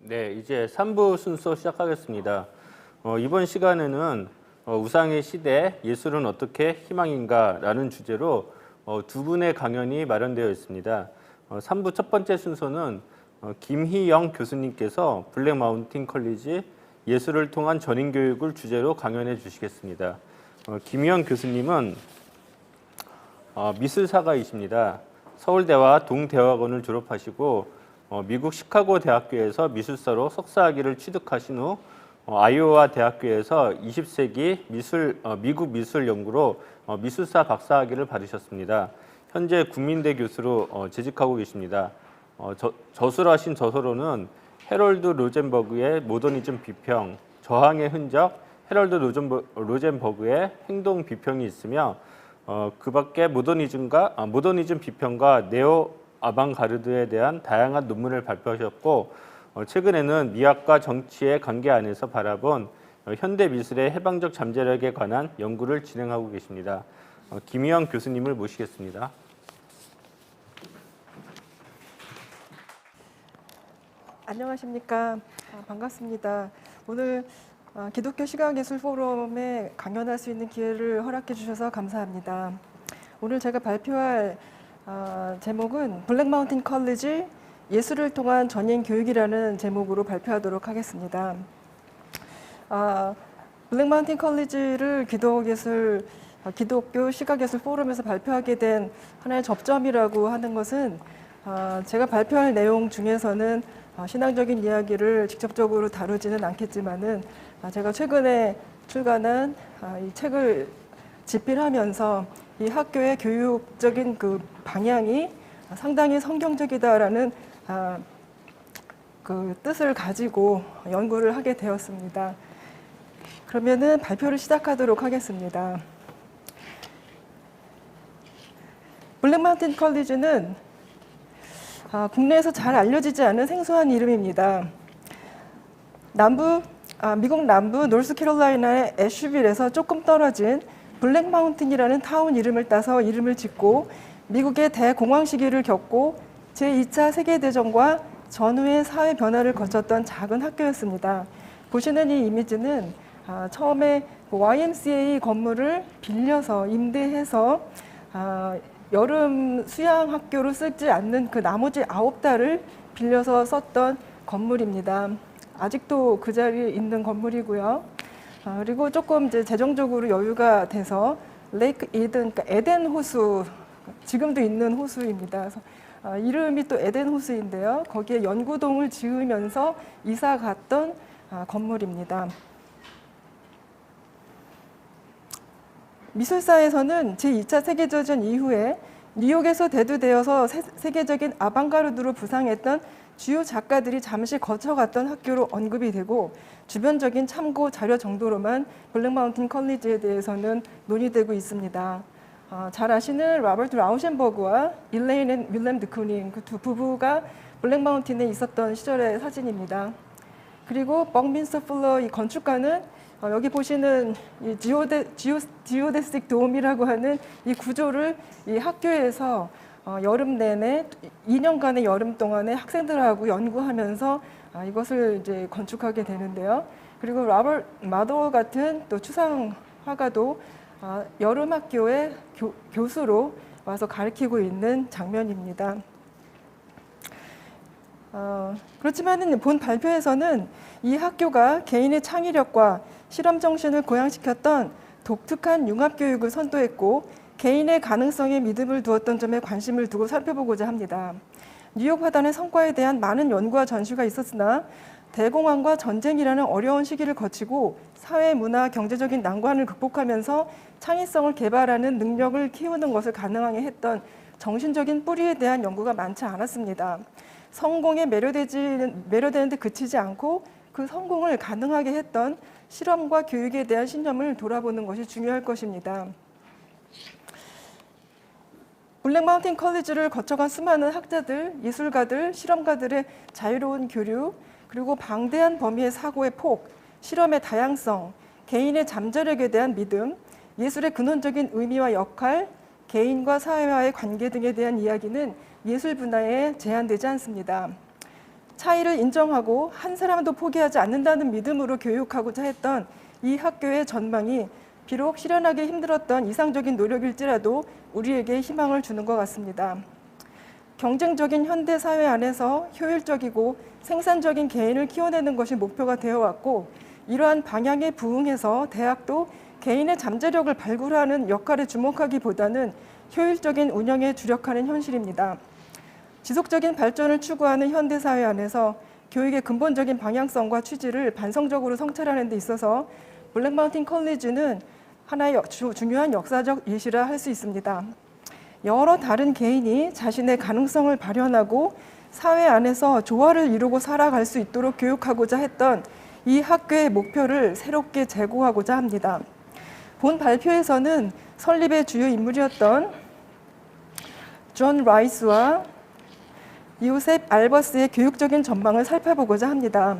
네, 이제 3부 순서 시작하겠습니다. 이번 시간에는 우상의 시대, 예술은 어떻게 희망인가라는 주제로 두 분의 강연이 마련되어 있습니다. 3부 첫 번째 순서는 김희영 교수님께서 블랙 마운틴 컬리지 예술을 통한 전인 교육을 주제로 강연해 주시겠습니다. 김희영 교수님은 미술사가이십니다. 서울대와 동대학원을 졸업하시고 미국 시카고 대학교에서 미술사로 석사학위를 취득하신 후 아이오와 대학교에서 20세기 미국 미술 연구로 미술사 박사학위를 받으셨습니다. 현재 국민대 교수로 재직하고 계십니다. 저술하신 저서로는 해럴드 로젠버그의 모더니즘 비평, 저항의 흔적, 해럴드 로젠버그의 행동 비평이 있으며 그 밖에 모더니즘 비평과 네오 아방가르드에 대한 다양한 논문을 발표하셨고 최근에는 미학과 정치의 관계 안에서 바라본 현대 미술의 해방적 잠재력에 관한 연구를 진행하고 계십니다. 김희영 교수님을 모시겠습니다. 안녕하십니까. 반갑습니다. 오늘 기독교 시각예술 포럼에 강연할 수 있는 기회를 허락해 주셔서 감사합니다. 오늘 제가 발표할 제목은 블랙 마운틴 컬리지 예술을 통한 전인 교육이라는 제목으로 발표하도록 하겠습니다. 블랙 마운틴 컬리지를 기독교 시각예술 포럼에서 발표하게 된 하나의 접점이라고 하는 것은 제가 발표할 내용 중에서는 신앙적인 이야기를 직접적으로 다루지는 않겠지만은 제가 최근에 출간한 이 책을 집필하면서 이 학교의 교육적인 그 방향이 상당히 성경적이다라는 그 뜻을 가지고 연구를 하게 되었습니다. 그러면은 발표를 시작하도록 하겠습니다. 블랙 마운틴 컬리지는 국내에서 잘 알려지지 않은 생소한 이름입니다. 미국 남부 노스캐롤라이나의 애쉬빌에서 조금 떨어진 블랙 마운틴이라는 타운 이름을 따서 이름을 짓고 미국의 대공황 시기를 겪고 제2차 세계대전과 전후의 사회 변화를 거쳤던 작은 학교였습니다. 보시는 이 이미지는 처음에 YMCA 건물을 빌려서 임대해서 여름 수양 학교로 쓰지 않는 그 나머지 9달을 빌려서 썼던 건물입니다. 아직도 그 자리에 있는 건물이고요. 그리고 조금 이제 재정적으로 여유가 돼서 레이크 이든, 그러니까 에덴 호수, 지금도 있는 호수입니다. 그래서 이름이 또 에덴 호수인데요. 거기에 연구동을 지으면서 이사 갔던 건물입니다. 미술사에서는 제2차 세계대전 이후에 뉴욕에서 대두되어서 세계적인 아방가르드로 부상했던 주요 작가들이 잠시 거쳐갔던 학교로 언급이 되고 주변적인 참고 자료 정도로만 블랙 마운틴 컬리지에 대해서는 논의되고 있습니다. 잘 아시는 로버트 라우셴버그와 일레인 앤 윌렘 드쿠닝 그 두 부부가 블랙 마운틴에 있었던 시절의 사진입니다. 그리고 벅민스터 풀러 이 건축가는 여기 보시는 이 지오데식 돔이라고 하는 이 구조를 이 학교에서 여름 내내 2년간의 여름 동안에 학생들하고 연구하면서 이것을 이제 건축하게 되는데요. 그리고 로버트 마더 같은 또 추상 화가도 여름 학교의 교수로 와서 가르치고 있는 장면입니다. 그렇지만 본 발표에서는 이 학교가 개인의 창의력과 실험 정신을 고양시켰던 독특한 융합교육을 선도했고 개인의 가능성에 믿음을 두었던 점에 관심을 두고 살펴보고자 합니다. 뉴욕 화단의 성과에 대한 많은 연구와 전시가 있었으나 대공황과 전쟁이라는 어려운 시기를 거치고 사회, 문화, 경제적인 난관을 극복하면서 창의성을 개발하는 능력을 키우는 것을 가능하게 했던 정신적인 뿌리에 대한 연구가 많지 않았습니다. 성공에 매료되는데 그치지 않고 그 성공을 가능하게 했던 실험과 교육에 대한 신념을 돌아보는 것이 중요할 것입니다. 블랙 마운틴 컬리지를 거쳐간 수많은 학자들, 예술가들, 실험가들의 자유로운 교류, 그리고 방대한 범위의 사고의 폭, 실험의 다양성, 개인의 잠재력에 대한 믿음, 예술의 근원적인 의미와 역할, 개인과 사회와의 관계 등에 대한 이야기는 예술 분야에 제한되지 않습니다. 차이를 인정하고 한 사람도 포기하지 않는다는 믿음으로 교육하고자 했던 이 학교의 전망이 비록 실현하기 힘들었던 이상적인 노력일지라도 우리에게 희망을 주는 것 같습니다. 경쟁적인 현대 사회 안에서 효율적이고 생산적인 개인을 키워내는 것이 목표가 되어 왔고, 이러한 방향에 부응해서 대학도 개인의 잠재력을 발굴하는 역할에 주목하기보다는 효율적인 운영에 주력하는 현실입니다. 지속적인 발전을 추구하는 현대 사회 안에서 교육의 근본적인 방향성과 취지를 반성적으로 성찰하는 데 있어서 블랙마운틴 컬리지는 하나의 중요한 역사적 예시라 할 수 있습니다. 여러 다른 개인이 자신의 가능성을 발현하고 사회 안에서 조화를 이루고 살아갈 수 있도록 교육하고자 했던 이 학교의 목표를 새롭게 재고하고자 합니다. 본 발표에서는 설립의 주요 인물이었던 존 라이스와 요셉 알버스의 교육적인 전망을 살펴보고자 합니다.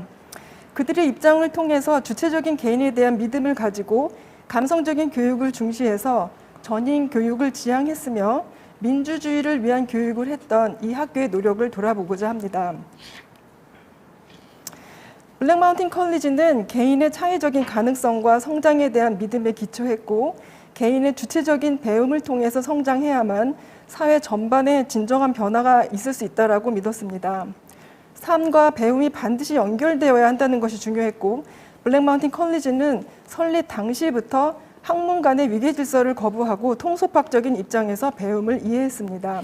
그들의 입장을 통해서 주체적인 개인에 대한 믿음을 가지고 감성적인 교육을 중시해서 전인 교육을 지향했으며 민주주의를 위한 교육을 했던 이 학교의 노력을 돌아보고자 합니다. 블랙마운틴 컬리지는 개인의 창의적인 가능성과 성장에 대한 믿음에 기초했고, 개인의 주체적인 배움을 통해서 성장해야만 사회 전반에 진정한 변화가 있을 수 있다고 믿었습니다. 삶과 배움이 반드시 연결되어야 한다는 것이 중요했고, 블랙마운틴 컬리지는 설립 당시부터 학문 간의 위계 질서를 거부하고 통속학적인 입장에서 배움을 이해했습니다.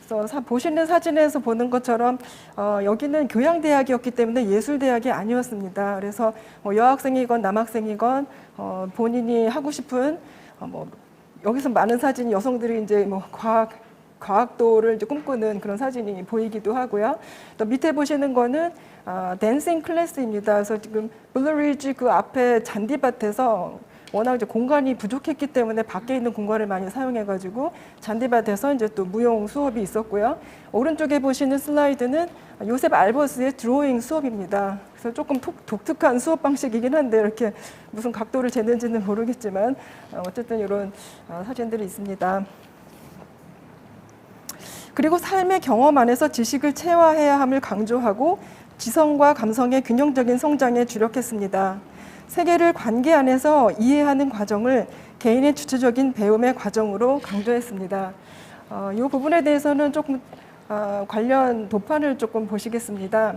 그래서 보시는 사진에서 보는 것처럼 여기는 교양대학이었기 때문에 예술대학이 아니었습니다. 그래서 여학생이건 남학생이건 본인이 하고 싶은 여기서 많은 사진이 여성들이 이제 과학도를 이제 꿈꾸는 그런 사진이 보이기도 하고요. 또 밑에 보시는 거는 댄싱 클래스입니다. 그래서 지금 블루리지 그 앞에 잔디밭에서 워낙 이제 공간이 부족했기 때문에 밖에 있는 공간을 많이 사용해가지고 잔디밭에서 이제 또 무용 수업이 있었고요. 오른쪽에 보시는 슬라이드는 요셉 알버스의 드로잉 수업입니다. 그래서 조금 독특한 수업 방식이긴 한데 이렇게 무슨 각도를 재는지는 모르겠지만 어쨌든 이런 사진들이 있습니다. 그리고 삶의 경험 안에서 지식을 체화해야 함을 강조하고 지성과 감성의 균형적인 성장에 주력했습니다. 세계를 관계 안에서 이해하는 과정을 개인의 주체적인 배움의 과정으로 강조했습니다. 이 부분에 대해서는 조금 관련 도판을 조금 보시겠습니다.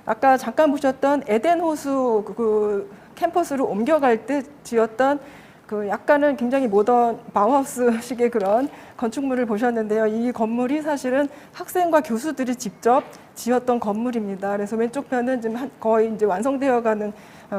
아까 잠깐 보셨던 에덴 호수 그 캠퍼스로 옮겨갈 때 지었던 그 약간은 굉장히 모던 바우하우스식의 그런 건축물을 보셨는데요. 이 건물이 사실은 학생과 교수들이 직접 지었던 건물입니다. 그래서 왼쪽 편은 지금 거의 이제 완성되어가는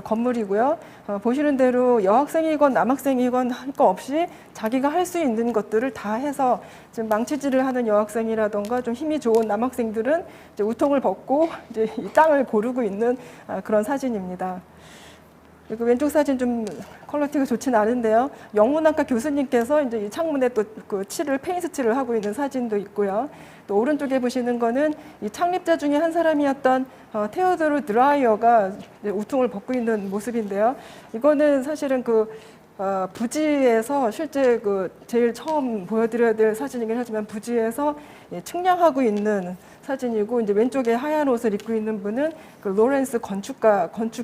건물이고요. 보시는 대로 여학생이건 남학생이건 할 거 없이 자기가 할 수 있는 것들을 다 해서 지금 망치질을 하는 여학생이라던가 좀 힘이 좋은 남학생들은 이제 우통을 벗고 이제 이 땅을 고르고 있는 그런 사진입니다. 그리고 왼쪽 사진 좀 퀄리티가 좋진 않은데요. 영문학과 교수님께서 이제 이 창문에 또 그 페인트 칠을 하고 있는 사진도 있고요. 또 오른쪽에 보시는 거는 이 창립자 중에 한 사람이었던 테오도르 드라이어가 우통을 벗고 있는 모습인데요. 이거는 사실은 부지에서 실제 제일 처음 보여드려야 될 사진이긴 하지만 부지에서 측량하고 있는 사진이고, 이제 왼쪽에 하얀 옷을 입고 있는 분은 로렌스 건축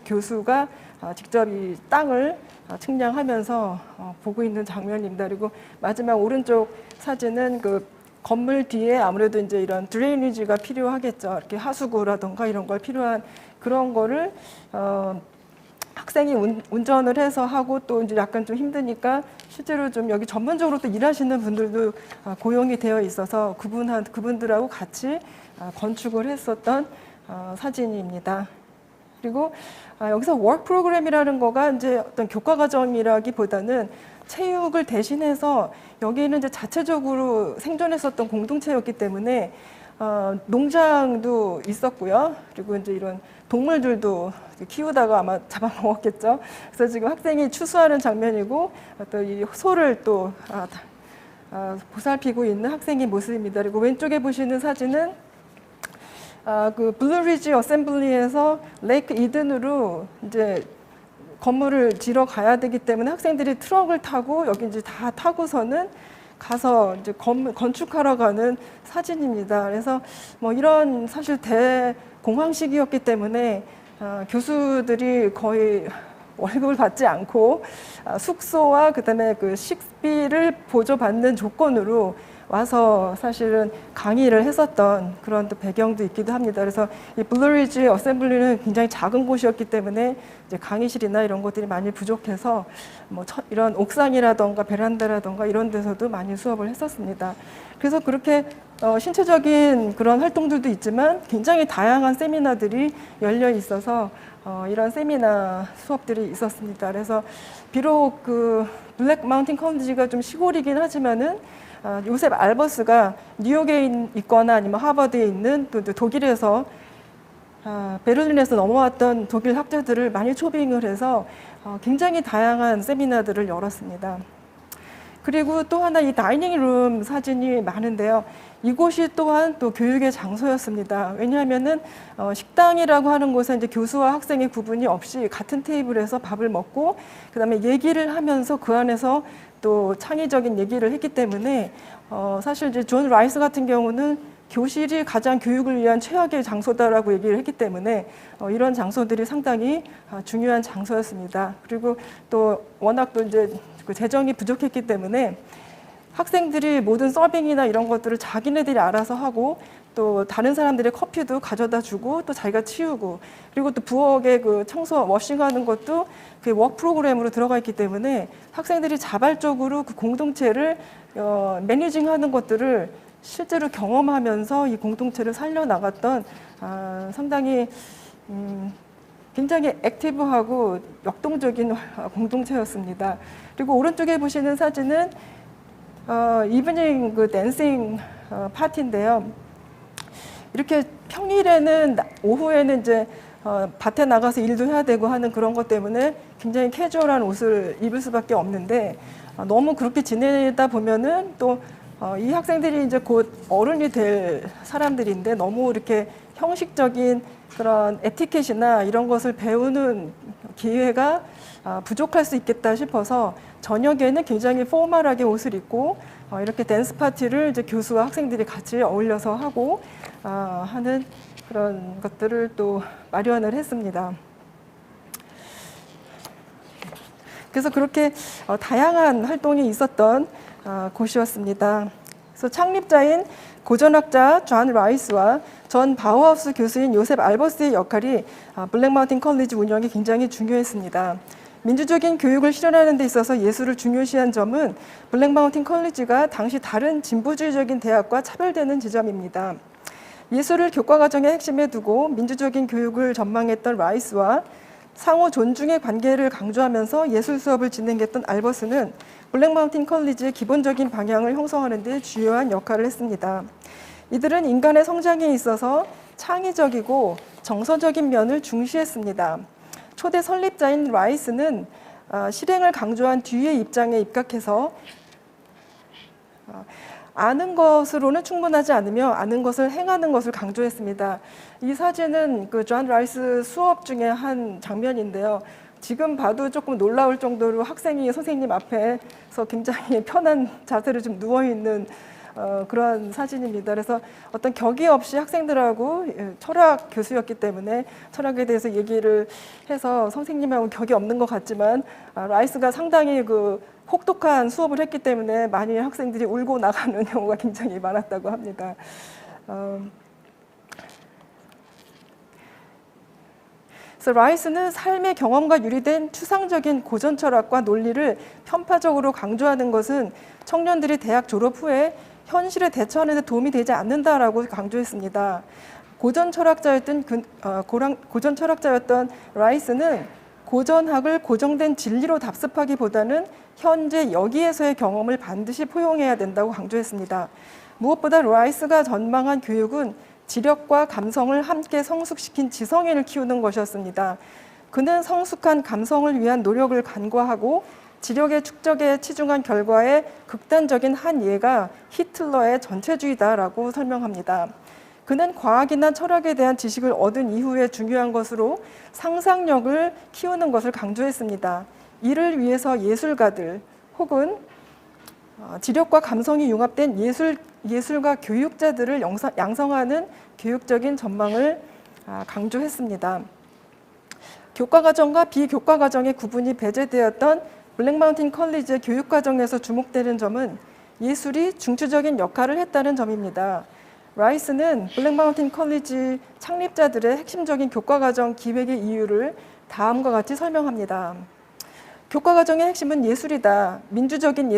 교수가 직접 이 땅을 측량하면서 보고 있는 장면입니다. 그리고 마지막 오른쪽 사진은 건물 뒤에 아무래도 이제 이런 드레이니지가 필요하겠죠. 이렇게 하수구라던가 이런 걸 필요한 그런 거를 학생이 운전을 해서 하고, 또 이제 약간 좀 힘드니까 실제로 좀 여기 전문적으로 또 일하시는 분들도 고용이 되어 있어서 그분들하고 같이 건축을 했었던 사진입니다. 그리고 여기서 워크 프로그램이라는 거가 이제 어떤 교과 과정이라기보다는 체육을 대신해서 여기는 이제 자체적으로 생존했었던 공동체였기 때문에 농장도 있었고요. 그리고 이제 이런 동물들도 키우다가 아마 잡아먹었겠죠. 그래서 지금 학생이 추수하는 장면이고, 또 이 소를 또 보살피고 있는 학생의 모습입니다. 그리고 왼쪽에 보시는 사진은 블루리지 어셈블리에서 레이크 이든으로 이제 건물을 지러 가야 되기 때문에 학생들이 트럭을 타고 여기 이제 다 타고서는 가서 이제 건축하러 가는 사진입니다. 그래서 뭐 이런 사실 대공황시기였기 때문에 교수들이 거의 월급을 받지 않고 숙소와 그다음에 그 식비를 보조받는 조건으로 와서 사실은 강의를 했었던 그런 또 배경도 있기도 합니다. 그래서 이 블루리지 어셈블리는 굉장히 작은 곳이었기 때문에 이제 강의실이나 이런 것들이 많이 부족해서 뭐 이런 옥상이라던가 베란다라던가 이런 데서도 많이 수업을 했었습니다. 그래서 그렇게 신체적인 그런 활동들도 있지만 굉장히 다양한 세미나들이 열려 있어서 이런 세미나 수업들이 있었습니다. 그래서 비록 그 블랙 마운틴 컬리지가 좀 시골이긴 하지만은 요셉 알버스가 뉴욕에 있거나 아니면 하버드에 있는 또 독일에서 베를린에서 넘어왔던 독일 학자들을 많이 초빙을 해서 굉장히 다양한 세미나들을 열었습니다. 그리고 또 하나 이 다이닝룸 사진이 많은데요. 이곳이 또한 또 교육의 장소였습니다. 왜냐하면은 식당이라고 하는 곳에 이제 교수와 학생의 구분이 없이 같은 테이블에서 밥을 먹고 그다음에 얘기를 하면서 그 안에서 또 창의적인 얘기를 했기 때문에 사실 이제 존 라이스 같은 경우는 교실이 가장 교육을 위한 최악의 장소다라고 얘기를 했기 때문에 이런 장소들이 상당히 중요한 장소였습니다. 그리고 또 워낙 또 이제 그 재정이 부족했기 때문에 학생들이 모든 서빙이나 이런 것들을 자기네들이 알아서 하고 또 다른 사람들의 커피도 가져다 주고 또 자기가 치우고 그리고 또 부엌에 그 청소 워싱하는 것도 그 워크 프로그램으로 들어가 있기 때문에 학생들이 자발적으로 그 공동체를 매니징하는 것들을 실제로 경험하면서 이 공동체를 살려나갔던 상당히 굉장히 액티브하고 역동적인 공동체였습니다. 그리고 오른쪽에 보시는 사진은 이브닝 그 댄싱 파티인데요. 이렇게 평일에는 오후에는 이제 밭에 나가서 일도 해야 되고 하는 그런 것 때문에 굉장히 캐주얼한 옷을 입을 수밖에 없는데 너무 그렇게 지내다 보면은 또 이 학생들이 이제 곧 어른이 될 사람들인데 너무 이렇게 형식적인 그런 에티켓이나 이런 것을 배우는 기회가 부족할 수 있겠다 싶어서 저녁에는 굉장히 포멀하게 옷을 입고 이렇게 댄스 파티를 이제 교수와 학생들이 같이 어울려서 하고 하는 그런 것들을 또 마련을 했습니다. 그래서 그렇게 다양한 활동이 있었던 곳이었습니다. 그래서 창립자인 고전학자 존 라이스와 전 바우하우스 교수인 요셉 알버스의 역할이 블랙 마운틴 컬리지 운영에 굉장히 중요했습니다. 민주적인 교육을 실현하는 데 있어서 예술을 중요시한 점은 블랙 마운틴 컬리지가 당시 다른 진보주의적인 대학과 차별되는 지점입니다. 예술을 교과과정의 핵심에 두고 민주적인 교육을 전망했던 라이스와 상호 존중의 관계를 강조하면서 예술 수업을 진행했던 알버스는 블랙 마운틴 컬리지의 기본적인 방향을 형성하는 데 주요한 역할을 했습니다. 이들은 인간의 성장에 있어서 창의적이고 정서적인 면을 중시했습니다. 초대 설립자인 라이스는 실행을 강조한 뒤의 입장에 입각해서 아는 것으로는 충분하지 않으며 아는 것을 행하는 것을 강조했습니다. 이 사진은 그 존 라이스 수업 중에 한 장면인데요. 지금 봐도 조금 놀라울 정도로 학생이 선생님 앞에서 굉장히 편한 자세로 좀 누워있는 그런 사진입니다. 그래서 어떤 격의 없이 학생들하고 철학 교수였기 때문에 철학에 대해서 얘기를 해서 선생님하고 격이 없는 것 같지만 라이스가 상당히 그 혹독한 수업을 했기 때문에 많이 학생들이 울고 나가는 경우가 굉장히 많았다고 합니다. 그래서 라이스는 삶의 경험과 유리된 추상적인 고전 철학과 논리를 편파적으로 강조하는 것은 청년들이 대학 졸업 후에 현실에 대처하는 데 도움이 되지 않는다라고 강조했습니다. 고전 철학자였던 라이스는 고전학을 고정된 진리로 답습하기보다는 현재 여기에서의 경험을 반드시 포용해야 된다고 강조했습니다. 무엇보다 라이스가 전망한 교육은 지력과 감성을 함께 성숙시킨 지성인을 키우는 것이었습니다. 그는 성숙한 감성을 위한 노력을 간과하고 지력의 축적에 치중한 결과의 극단적인 한 예가 히틀러의 전체주의다라고 설명합니다. 그는 과학이나 철학에 대한 지식을 얻은 이후에 중요한 것으로 상상력을 키우는 것을 강조했습니다. 이를 위해서 예술가들 혹은 지력과 감성이 융합된 예술가 교육자들을 양성하는 교육적인 전망을 강조했습니다. 교과과정과 비교과과정의 구분이 배제되었던 블랙마운틴 컬리지의 교육과정에서 주목되는 점은 예술이 중추적인 역할을 했다는 점입니다. 라이스는 블랙마운틴 컬리지 창립자들의 핵심적인 교과과정 기획의 이유를 다음과 같이 설명합니다. 교과과정의 핵심은 예술이다. 민주적인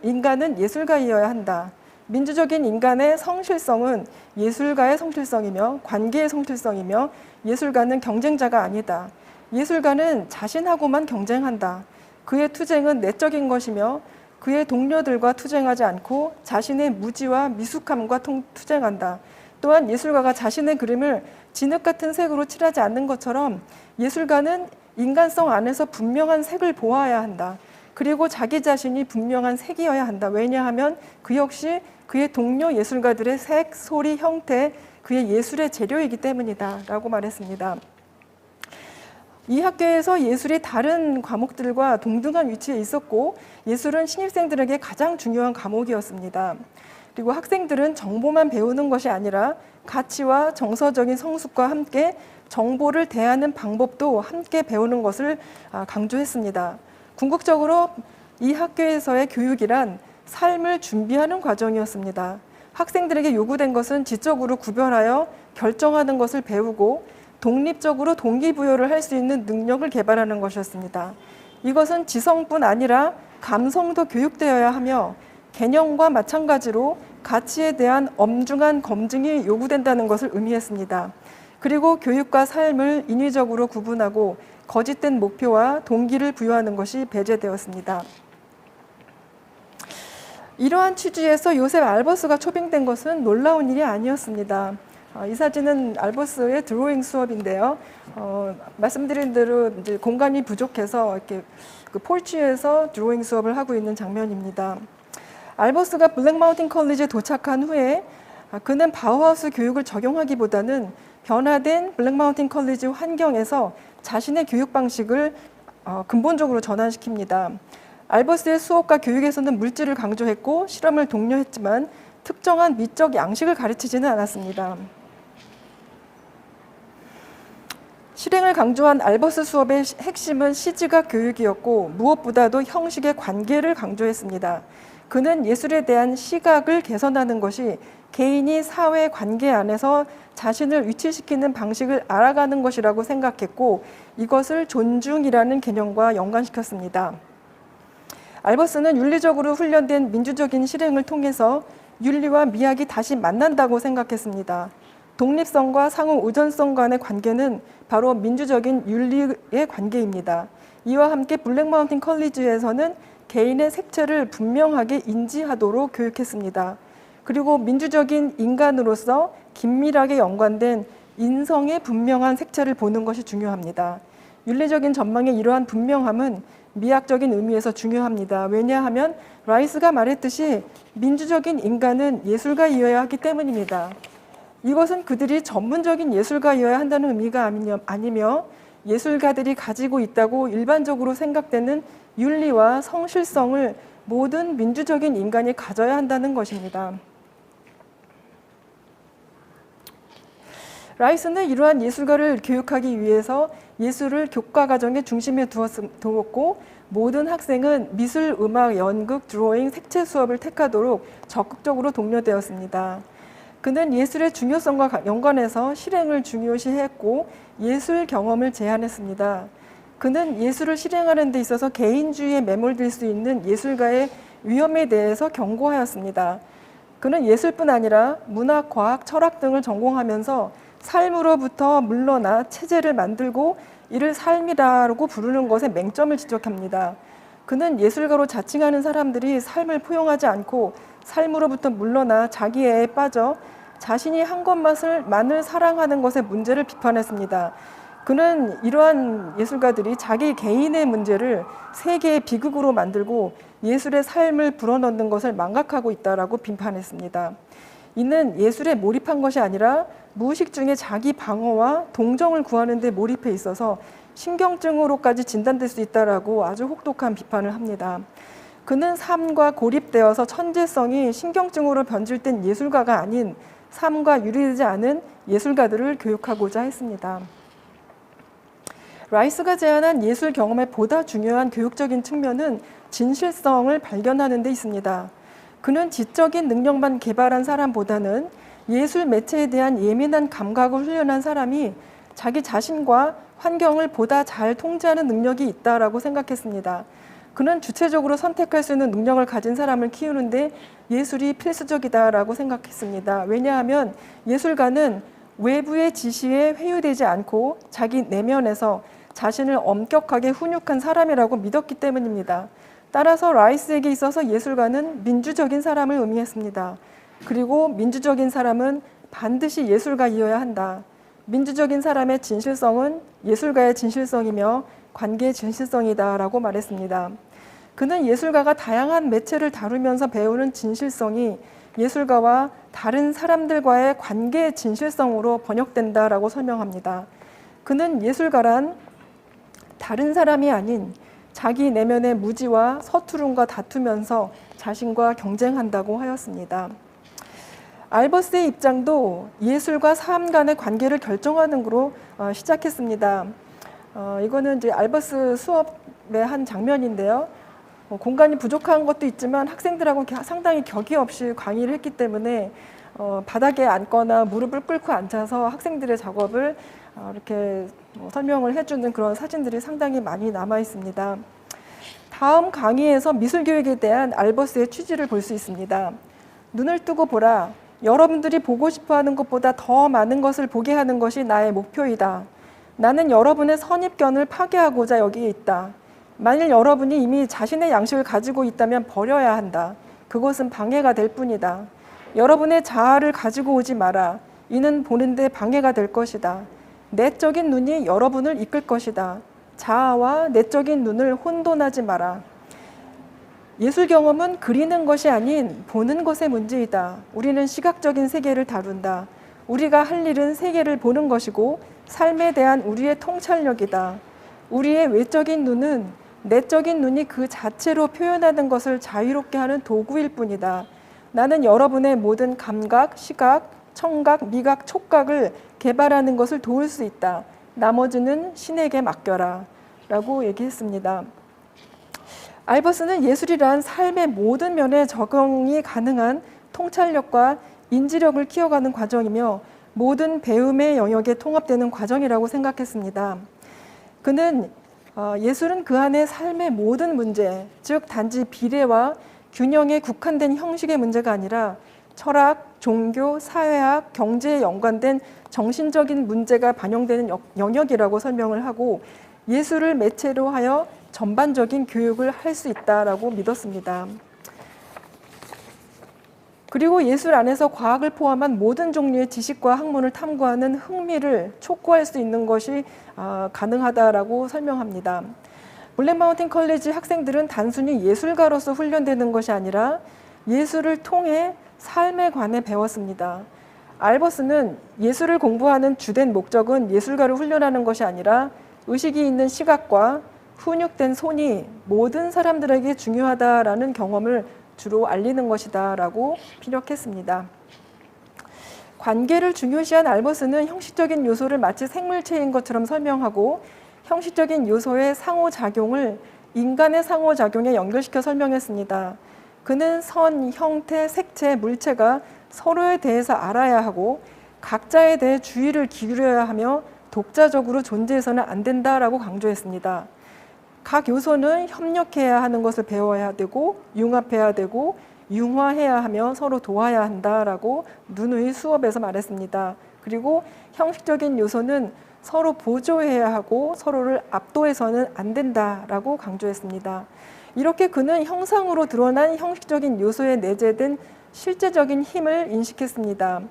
인간은 예술가이어야 한다. 민주적인 인간의 성실성은 예술가의 성실성이며 관계의 성실성이며 예술가는 경쟁자가 아니다. 예술가는 자신하고만 경쟁한다. 그의 투쟁은 내적인 것이며 그의 동료들과 투쟁하지 않고 자신의 무지와 미숙함과 투쟁한다. 또한 예술가가 자신의 그림을 진흙 같은 색으로 칠하지 않는 것처럼 예술가는 인간성 안에서 분명한 색을 보아야 한다. 그리고 자기 자신이 분명한 색이어야 한다. 왜냐하면 그 역시 그의 동료 예술가들의 색, 소리, 형태, 그의 예술의 재료이기 때문이다 라고 말했습니다. 이 학교에서 예술이 다른 과목들과 동등한 위치에 있었고 예술은 신입생들에게 가장 중요한 과목이었습니다. 그리고 학생들은 정보만 배우는 것이 아니라 가치와 정서적인 성숙과 함께 정보를 대하는 방법도 함께 배우는 것을 강조했습니다. 궁극적으로 이 학교에서의 교육이란 삶을 준비하는 과정이었습니다. 학생들에게 요구된 것은 지적으로 구별하여 결정하는 것을 배우고 독립적으로 동기부여를 할 수 있는 능력을 개발하는 것이었습니다. 이것은 지성뿐 아니라 감성도 교육되어야 하며 개념과 마찬가지로 가치에 대한 엄중한 검증이 요구된다는 것을 의미했습니다. 그리고 교육과 삶을 인위적으로 구분하고 거짓된 목표와 동기를 부여하는 것이 배제되었습니다. 이러한 취지에서 요셉 알버스가 초빙된 것은 놀라운 일이 아니었습니다. 이 사진은 알버스의 드로잉 수업인데요. 말씀드린 대로 이제 공간이 부족해서 이렇게 그 폴치에서 드로잉 수업을 하고 있는 장면입니다. 알버스가 블랙마운틴 컬리지에 도착한 후에 그는 바우하우스 교육을 적용하기보다는 변화된 블랙마운틴 컬리지 환경에서 자신의 교육 방식을 근본적으로 전환시킵니다. 알버스의 수업과 교육에서는 물질을 강조했고 실험을 독려했지만 특정한 미적 양식을 가르치지는 않았습니다. 실행을 강조한 알버스 수업의 핵심은 시지각 교육이었고 무엇보다도 형식의 관계를 강조했습니다. 그는 예술에 대한 시각을 개선하는 것이 개인이 사회 관계 안에서 자신을 위치시키는 방식을 알아가는 것이라고 생각했고 이것을 존중이라는 개념과 연관시켰습니다. 알버스는 윤리적으로 훈련된 민주적인 실행을 통해서 윤리와 미학이 다시 만난다고 생각했습니다. 독립성과 상호 의존성 간의 관계는 바로 민주적인 윤리의 관계입니다. 이와 함께 블랙마운틴 컬리지에서는 개인의 색채를 분명하게 인지하도록 교육했습니다. 그리고 민주적인 인간으로서 긴밀하게 연관된 인성의 분명한 색채를 보는 것이 중요합니다. 윤리적인 전망의 이러한 분명함은 미학적인 의미에서 중요합니다. 왜냐하면 라이스가 말했듯이 민주적인 인간은 예술가이어야 하기 때문입니다. 이것은 그들이 전문적인 예술가이어야 한다는 의미가 아니며 예술가들이 가지고 있다고 일반적으로 생각되는 윤리와 성실성을 모든 민주적인 인간이 가져야 한다는 것입니다. 라이스는 이러한 예술가를 교육하기 위해서 예술을 교과 과정의 중심에 두었고 모든 학생은 미술, 음악, 연극, 드로잉, 색채 수업을 택하도록 적극적으로 독려되었습니다. 그는 예술의 중요성과 연관해서 실행을 중요시했고 예술 경험을 제안했습니다. 그는 예술을 실행하는 데 있어서 개인주의에 매몰될 수 있는 예술가의 위험에 대해서 경고하였습니다. 그는 예술뿐 아니라 문학, 과학, 철학 등을 전공하면서 삶으로부터 물러나 체제를 만들고 이를 삶이라고 부르는 것에 맹점을 지적합니다. 그는 예술가로 자칭하는 사람들이 삶을 포용하지 않고 삶으로부터 물러나 자기애에 빠져 자신이 한 것만을 사랑하는 것의 문제를 비판했습니다. 그는 이러한 예술가들이 자기 개인의 문제를 세계의 비극으로 만들고 예술의 삶을 불어넣는 것을 망각하고 있다라고 비판했습니다. 이는 예술에 몰입한 것이 아니라 무의식 중에 자기 방어와 동정을 구하는 데 몰입해 있어서 신경증으로까지 진단될 수 있다라고 아주 혹독한 비판을 합니다. 그는 삶과 고립되어서 천재성이 신경증으로 변질된 예술가가 아닌 삶과 유리되지 않은 예술가들을 교육하고자 했습니다. 라이스가 제안한 예술 경험의 보다 중요한 교육적인 측면은 진실성을 발견하는 데 있습니다. 그는 지적인 능력만 개발한 사람보다는 예술 매체에 대한 예민한 감각을 훈련한 사람이 자기 자신과 환경을 보다 잘 통제하는 능력이 있다라고 생각했습니다. 그는 주체적으로 선택할 수 있는 능력을 가진 사람을 키우는데 예술이 필수적이다라고 생각했습니다. 왜냐하면 예술가는 외부의 지시에 회유되지 않고 자기 내면에서 자신을 엄격하게 훈육한 사람이라고 믿었기 때문입니다. 따라서 라이스에게 있어서 예술가는 민주적인 사람을 의미했습니다. 그리고 민주적인 사람은 반드시 예술가이어야 한다. 민주적인 사람의 진실성은 예술가의 진실성이며 관계의 진실성이다라고 말했습니다. 그는 예술가가 다양한 매체를 다루면서 배우는 진실성이 예술가와 다른 사람들과의 관계의 진실성으로 번역된다라고 설명합니다. 그는 예술가란 다른 사람이 아닌 자기 내면의 무지와 서투름과 다투면서 자신과 경쟁한다고 하였습니다. 알버스의 입장도 예술과 삶 간의 관계를 결정하는 거로 시작했습니다. 이거는 이제 알버스 수업의 한 장면인데요. 공간이 부족한 것도 있지만 학생들하고 상당히 격의 없이 강의를 했기 때문에 바닥에 앉거나 무릎을 꿇고 앉아서 학생들의 작업을 이렇게 설명을 해주는 그런 사진들이 상당히 많이 남아 있습니다. 다음 강의에서 미술교육에 대한 알버스의 취지를 볼 수 있습니다. 눈을 뜨고 보라. 여러분들이 보고 싶어하는 것보다 더 많은 것을 보게 하는 것이 나의 목표이다. 나는 여러분의 선입견을 파괴하고자 여기에 있다. 만일 여러분이 이미 자신의 양식을 가지고 있다면 버려야 한다. 그것은 방해가 될 뿐이다. 여러분의 자아를 가지고 오지 마라. 이는 보는데 방해가 될 것이다. 내적인 눈이 여러분을 이끌 것이다. 자아와 내적인 눈을 혼돈하지 마라. 예술 경험은 그리는 것이 아닌 보는 것의 문제이다. 우리는 시각적인 세계를 다룬다. 우리가 할 일은 세계를 보는 것이고 삶에 대한 우리의 통찰력이다. 우리의 외적인 눈은 내적인 눈이 그 자체로 표현하는 것을 자유롭게 하는 도구일 뿐이다. 나는 여러분의 모든 감각, 시각, 청각, 미각, 촉각을 개발하는 것을 도울 수 있다. 나머지는 신에게 맡겨라. 라고 얘기했습니다. 알버스는 예술이란 삶의 모든 면에 적용이 가능한 통찰력과 인지력을 키워가는 과정이며 모든 배움의 영역에 통합되는 과정이라고 생각했습니다. 그는 예술은 그 안에 삶의 모든 문제, 즉 단지 비례와 균형에 국한된 형식의 문제가 아니라 철학, 종교, 사회학, 경제에 연관된 정신적인 문제가 반영되는 영역이라고 설명을 하고 예술을 매체로 하여 전반적인 교육을 할 수 있다라고 믿었습니다. 그리고 예술 안에서 과학을 포함한 모든 종류의 지식과 학문을 탐구하는 흥미를 촉구할 수 있는 것이 가능하다라고 설명합니다. 블랙마운틴 컬리지 학생들은 단순히 예술가로서 훈련되는 것이 아니라 예술을 통해 삶에 관해 배웠습니다. 알버스는 예술을 공부하는 주된 목적은 예술가를 훈련하는 것이 아니라 의식이 있는 시각과 훈육된 손이 모든 사람들에게 중요하다라는 경험을 주로 알리는 것이다 라고 피력했습니다. 관계를 중요시한 알버스는 형식적인 요소를 마치 생물체인 것처럼 설명하고 형식적인 요소의 상호작용을 인간의 상호작용에 연결시켜 설명했습니다. 그는 선, 형태, 색채, 물체가 서로에 대해서 알아야 하고 각자에 대해 주의를 기울여야 하며 독자적으로 존재해서는 안 된다라고 강조했습니다. 각 요소는 협력해야 하는 것을 배워야 되고 융합해야 되고 융화해야 하며 서로 도와야 한다라고 누누이 수업에서 말했습니다. 그리고 형식적인 요소는 서로 보조해야 하고 서로를 압도해서는 안 된다라고 강조했습니다. 이렇게 그는 형상으로 드러난 형식적인 요소에 내재된 실제적인 힘을 인식했습니다.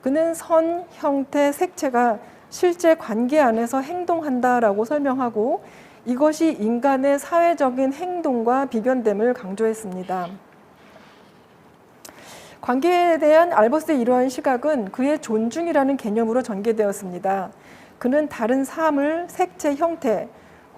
그는 선, 형태, 색채가 실제 관계 안에서 행동한다라고 설명하고 이것이 인간의 사회적인 행동과 비견됨을 강조했습니다. 관계에 대한 알버스의 이러한 시각은 그의 존중이라는 개념으로 전개되었습니다. 그는 다른 사물, 색채, 형태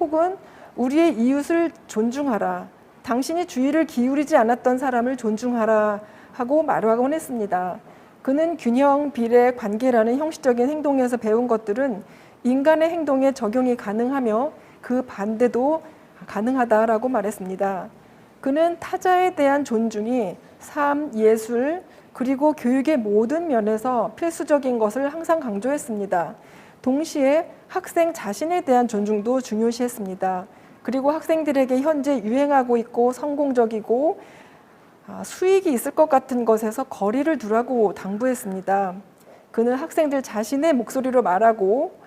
혹은 우리의 이웃을 존중하라, 당신이 주의를 기울이지 않았던 사람을 존중하라 하고 말하곤 했습니다. 그는 균형, 비례, 관계라는 형식적인 행동에서 배운 것들은 인간의 행동에 적용이 가능하며 그 반대도 가능하다라고 말했습니다. 그는 타자에 대한 존중이 삶, 예술, 그리고 교육의 모든 면에서 필수적인 것을 항상 강조했습니다. 동시에 학생 자신에 대한 존중도 중요시했습니다. 그리고 학생들에게 현재 유행하고 있고 성공적이고 수익이 있을 것 같은 것에서 거리를 두라고 당부했습니다. 그는 학생들 자신의 목소리로 말하고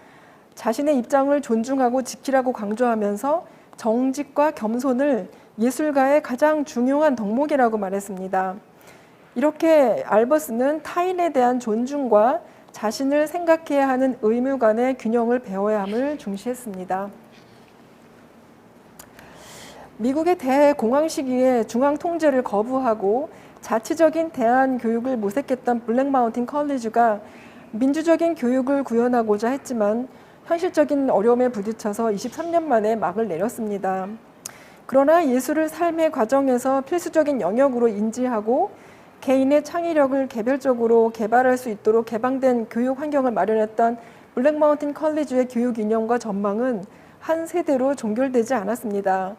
자신의 입장을 존중하고 지키라고 강조하면서 정직과 겸손을 예술가의 가장 중요한 덕목이라고 말했습니다. 이렇게 알버스는 타인에 대한 존중과 자신을 생각해야 하는 의무 간의 균형을 배워야 함을 중시했습니다. 미국의 대공황 시기에 중앙 통제를 거부하고 자치적인 대안 교육을 모색했던 블랙 마운틴 컬리지가 민주적인 교육을 구현하고자 했지만 현실적인 어려움에 부딪혀서 23년 만에 막을 내렸습니다. 그러나 예술을 삶의 과정에서 필수적인 영역으로 인지하고 개인의 창의력을 개별적으로 개발할 수 있도록 개방된 교육 환경을 마련했던 블랙 마운틴 컬리지의 교육 이념과 전망은 한 세대로 종결되지 않았습니다.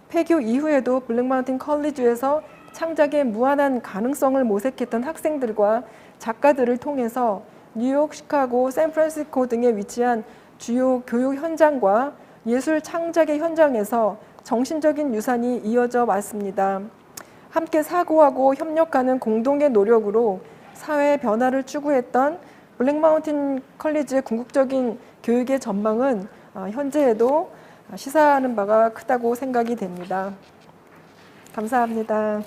폐교 이후에도 블랙 마운틴 컬리지에서 창작의 무한한 가능성을 모색했던 학생들과 작가들을 통해서 뉴욕, 시카고, 샌프란시스코 등에 위치한 주요 교육 현장과 예술 창작의 현장에서 정신적인 유산이 이어져 왔습니다. 함께 사고하고 협력하는 공동의 노력으로 사회 변화를 추구했던 블랙 마운틴 컬리지의 궁극적인 교육의 전망은 현재에도 시사하는 바가 크다고 생각이 됩니다. 감사합니다.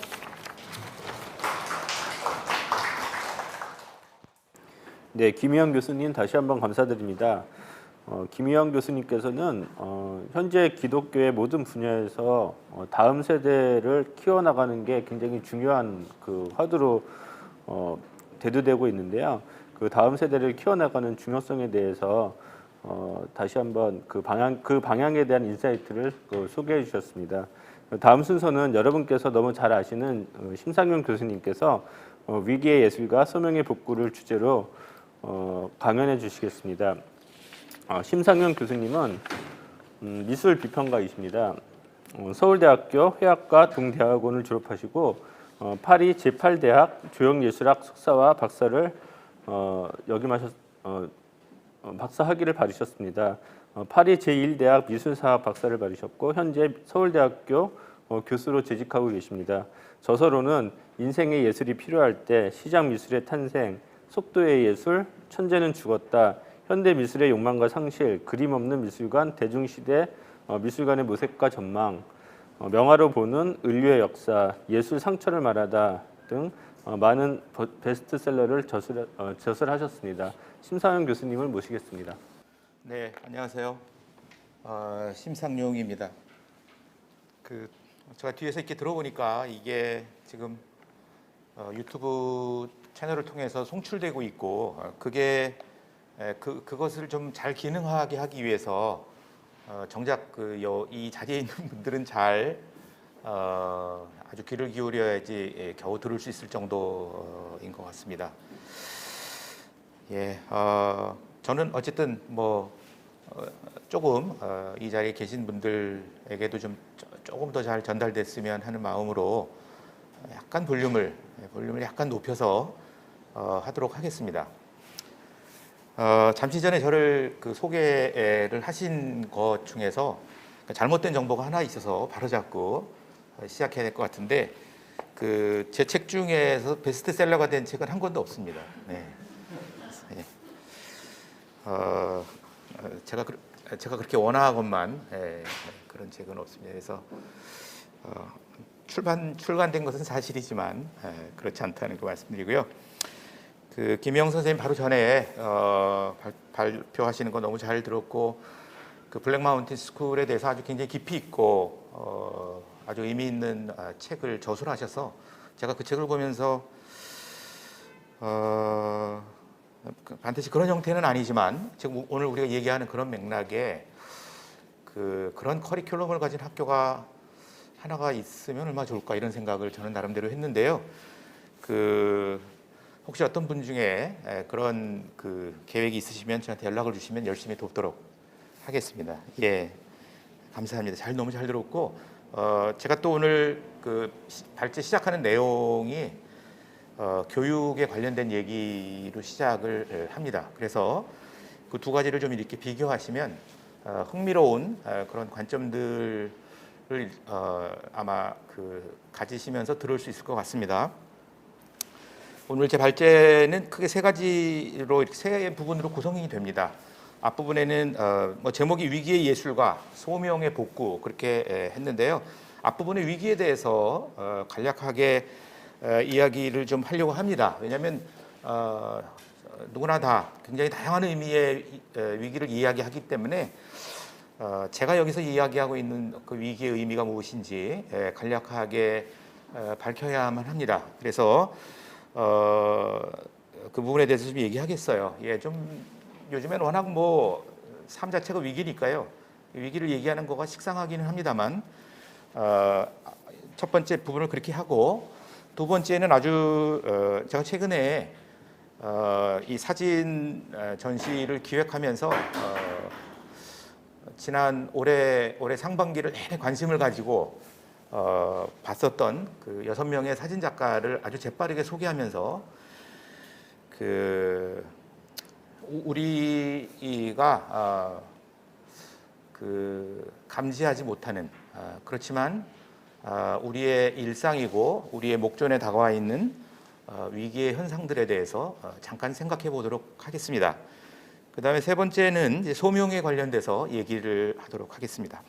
네, 김희영 교수님 다시 한번 감사드립니다. 김희영 교수님께서는 현재 기독교의 모든 분야에서 다음 세대를 키워나가는 게 굉장히 중요한 그 화두로 대두되고 있는데요. 그 다음 세대를 키워나가는 중요성에 대해서 다시 한번 그 방향에 대한 인사이트를 소개해 주셨습니다. 다음 순서는 여러분께서 너무 잘 아시는 심상용 교수님께서 위기의 예술과 소명의 복구를 주제로 강연해 주시겠습니다. 심상용 교수님은 미술 비평가이십니다. 서울대학교 회학과 동대학원을 졸업하시고 파리 제8대학 조형예술학 석사와 박사를 박사 학위를 받으셨습니다. 파리 제1대학 미술사학 박사를 받으셨고 현재 서울대학교 교수로 재직하고 계십니다. 저서로는 인생의 예술이 필요할 때 시장 미술의 탄생, 속도의 예술, 천재는 죽었다, 현대 미술의 욕망과 상실, 그림 없는 미술관, 대중시대 미술관의 모색과 전망, 명화로 보는 인류의 역사, 예술 상처를 말하다 등 많은 베스트셀러를 저술하셨습니다. 심상용 교수님을 모시겠습니다. 네, 안녕하세요. 심상용입니다. 제가 뒤에서 이렇게 들어보니까 이게 지금 유튜브 채널을 통해서 송출되고 있고 그것을 좀 잘 기능하게 하기 위해서 정작 이 자리에 있는 분들은 잘 아주 귀를 기울여야지 겨우 들을 수 있을 정도인 것 같습니다. 예, 저는 어쨌든 조금 이 자리에 계신 분들에게도 조금 더 잘 전달됐으면 하는 마음으로 약간 볼륨을 약간 높여서 하도록 하겠습니다. 잠시 전에 저를 소개를 하신 것 중에서 잘못된 정보가 하나 있어서 바로잡고 시작해야 될 것 같은데 제 책 중에서 베스트셀러가 된 책은 한 권도 없습니다. 네. 제가 그렇게 원하건만 그런 책은 없습니다. 그래서 출간된 것은 사실이지만 그렇지 않다는 거 말씀드리고요. 김영 선생님 바로 전에 발표하시는 거 너무 잘 들었고 블랙 마운틴 스쿨에 대해서 아주 굉장히 깊이 있고 아주 의미 있는 책을 저술하셔서 제가 그 책을 보면서 반드시 그런 형태는 아니지만 지금 오늘 우리가 얘기하는 그런 맥락에 그런 커리큘럼을 가진 학교가 하나가 있으면 얼마나 좋을까 이런 생각을 저는 나름대로 했는데요. 혹시 어떤 분 중에 그런 계획이 있으시면 저한테 연락을 주시면 열심히 돕도록 하겠습니다. 예, 감사합니다. 너무 잘 들었고, 제가 또 오늘 발제 시작하는 내용이 교육에 관련된 얘기로 시작을 합니다. 그래서 그 두 가지를 좀 이렇게 비교하시면 흥미로운 그런 관점들을 아마 가지시면서 들을 수 있을 것 같습니다. 오늘 제 발제는 크게 세 가지로 세 부분으로 구성이 됩니다. 앞부분에는 제목이 위기의 예술과 소명의 복구 그렇게 했는데요. 앞부분의 위기에 대해서 간략하게 이야기를 좀 하려고 합니다. 왜냐하면 누구나 다 굉장히 다양한 의미의 위기를 이야기하기 때문에 제가 여기서 이야기하고 있는 그 위기의 의미가 무엇인지 간략하게 밝혀야만 합니다. 그래서 그 부분에 대해서 좀 얘기하겠어요. 예, 좀 요즘엔 워낙 삶 자체가 위기니까요. 위기를 얘기하는 거가 식상하기는 합니다만 첫 번째 부분을 그렇게 하고 두 번째는 아주 제가 최근에 이 사진 전시를 기획하면서 지난 올해 상반기를 내내 관심을 가지고 봤었던 그 6명의 사진 작가를 아주 재빠르게 소개하면서 우리가 감지하지 못하는 그렇지만 우리의 일상이고 우리의 목전에 다가와 있는 위기의 현상들에 대해서 잠깐 생각해 보도록 하겠습니다. 그 다음에 세 번째는 이제 소명에 관련돼서 얘기를 하도록 하겠습니다.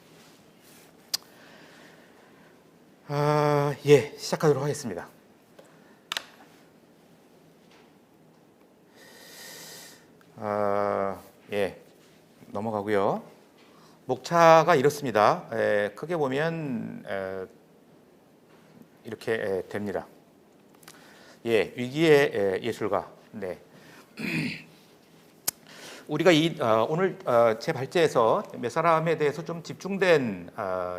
예, 시작하도록 하겠습니다. 예, 넘어가고요. 목차가 이렇습니다. 크게 보면 이렇게 됩니다. 예, 위기의 예술가. 네. 우리가 오늘 제 발제에서 몇 사람에 대해서 좀 집중된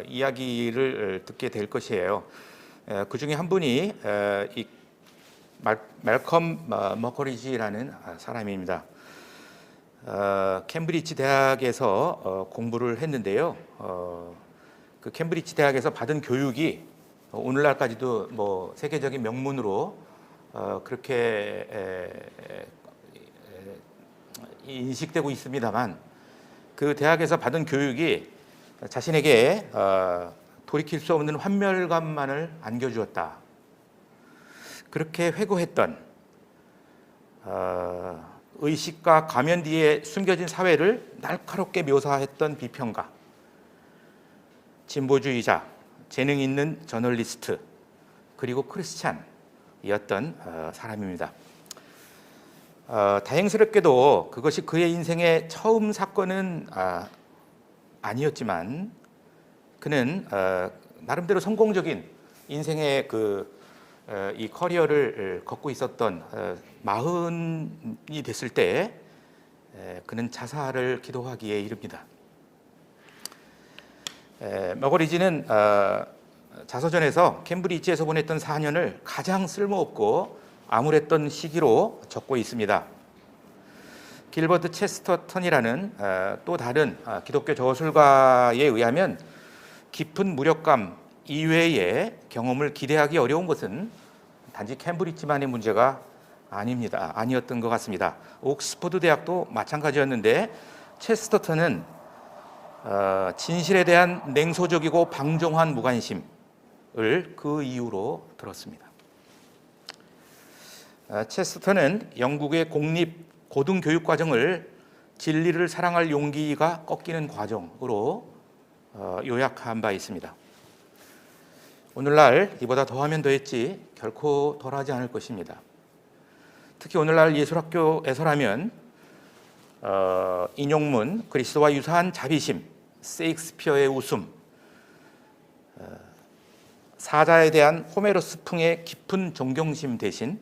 이야기를 듣게 될 것이에요. 그 중에 한 분이 이 말컴 머커리지라는 사람입니다. 캠브리지 대학에서 공부를 했는데요. 그 캠브리지 대학에서 받은 교육이 오늘날까지도 세계적인 명문으로 그렇게 인식되고 있습니다만 그 대학에서 받은 교육이 자신에게 돌이킬 수 없는 환멸감만을 안겨주었다. 그렇게 회고했던 의식과 가면 뒤에 숨겨진 사회를 날카롭게 묘사했던 비평가, 진보주의자, 재능 있는 저널리스트, 그리고 크리스찬이었던 사람입니다. 다행스럽게도 그것이 그의 인생의 처음 사건은 아니었지만 그는 나름대로 성공적인 인생의 이 커리어를 걷고 있었던 40이 됐을 때 그는 자살을 기도하기에 이릅니다. 머거리지는 자서전에서 캠브리지에서 보냈던 4년을 가장 쓸모없고 암울했던 시기로 적고 있습니다. 길버트 체스터턴이라는 또 다른 기독교 저술가에 의하면 깊은 무력감 이외의 경험을 기대하기 어려운 것은 단지 캠브리지만의 문제가 아니었던 것 같습니다. 옥스퍼드 대학도 마찬가지였는데 체스터턴은 진실에 대한 냉소적이고 방종한 무관심을 그 이유로 들었습니다. 체스터턴은 영국의 공립 고등교육 과정을 진리를 사랑할 용기가 꺾이는 과정으로 요약한 바 있습니다. 오늘날 이보다 더하면 더했지 결코 덜하지 않을 것입니다. 특히 오늘날 예술학교에서라면 인용문, 그리스도와 유사한 자비심, 세익스피어의 웃음, 사자에 대한 호메로스풍의 깊은 존경심 대신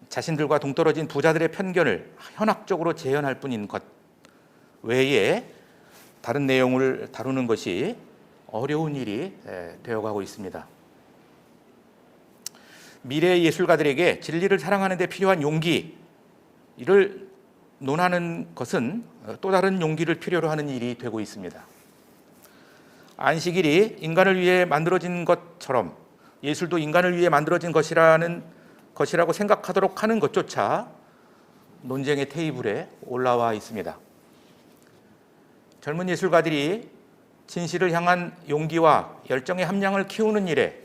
자신들과 동떨어진 부자들의 편견을 현학적으로 재현할 뿐인 것 외에 다른 내용을 다루는 것이 어려운 일이 되어가고 있습니다. 미래 예술가들에게 진리를 사랑하는 데 필요한 용기를 논하는 것은 또 다른 용기를 필요로 하는 일이 되고 있습니다. 안식일이 인간을 위해 만들어진 것처럼 예술도 인간을 위해 만들어진 것이라고 생각하도록 하는 것조차 논쟁의 테이블에 올라와 있습니다. 젊은 예술가들이 진실을 향한 용기와 열정의 함량을 키우는 일에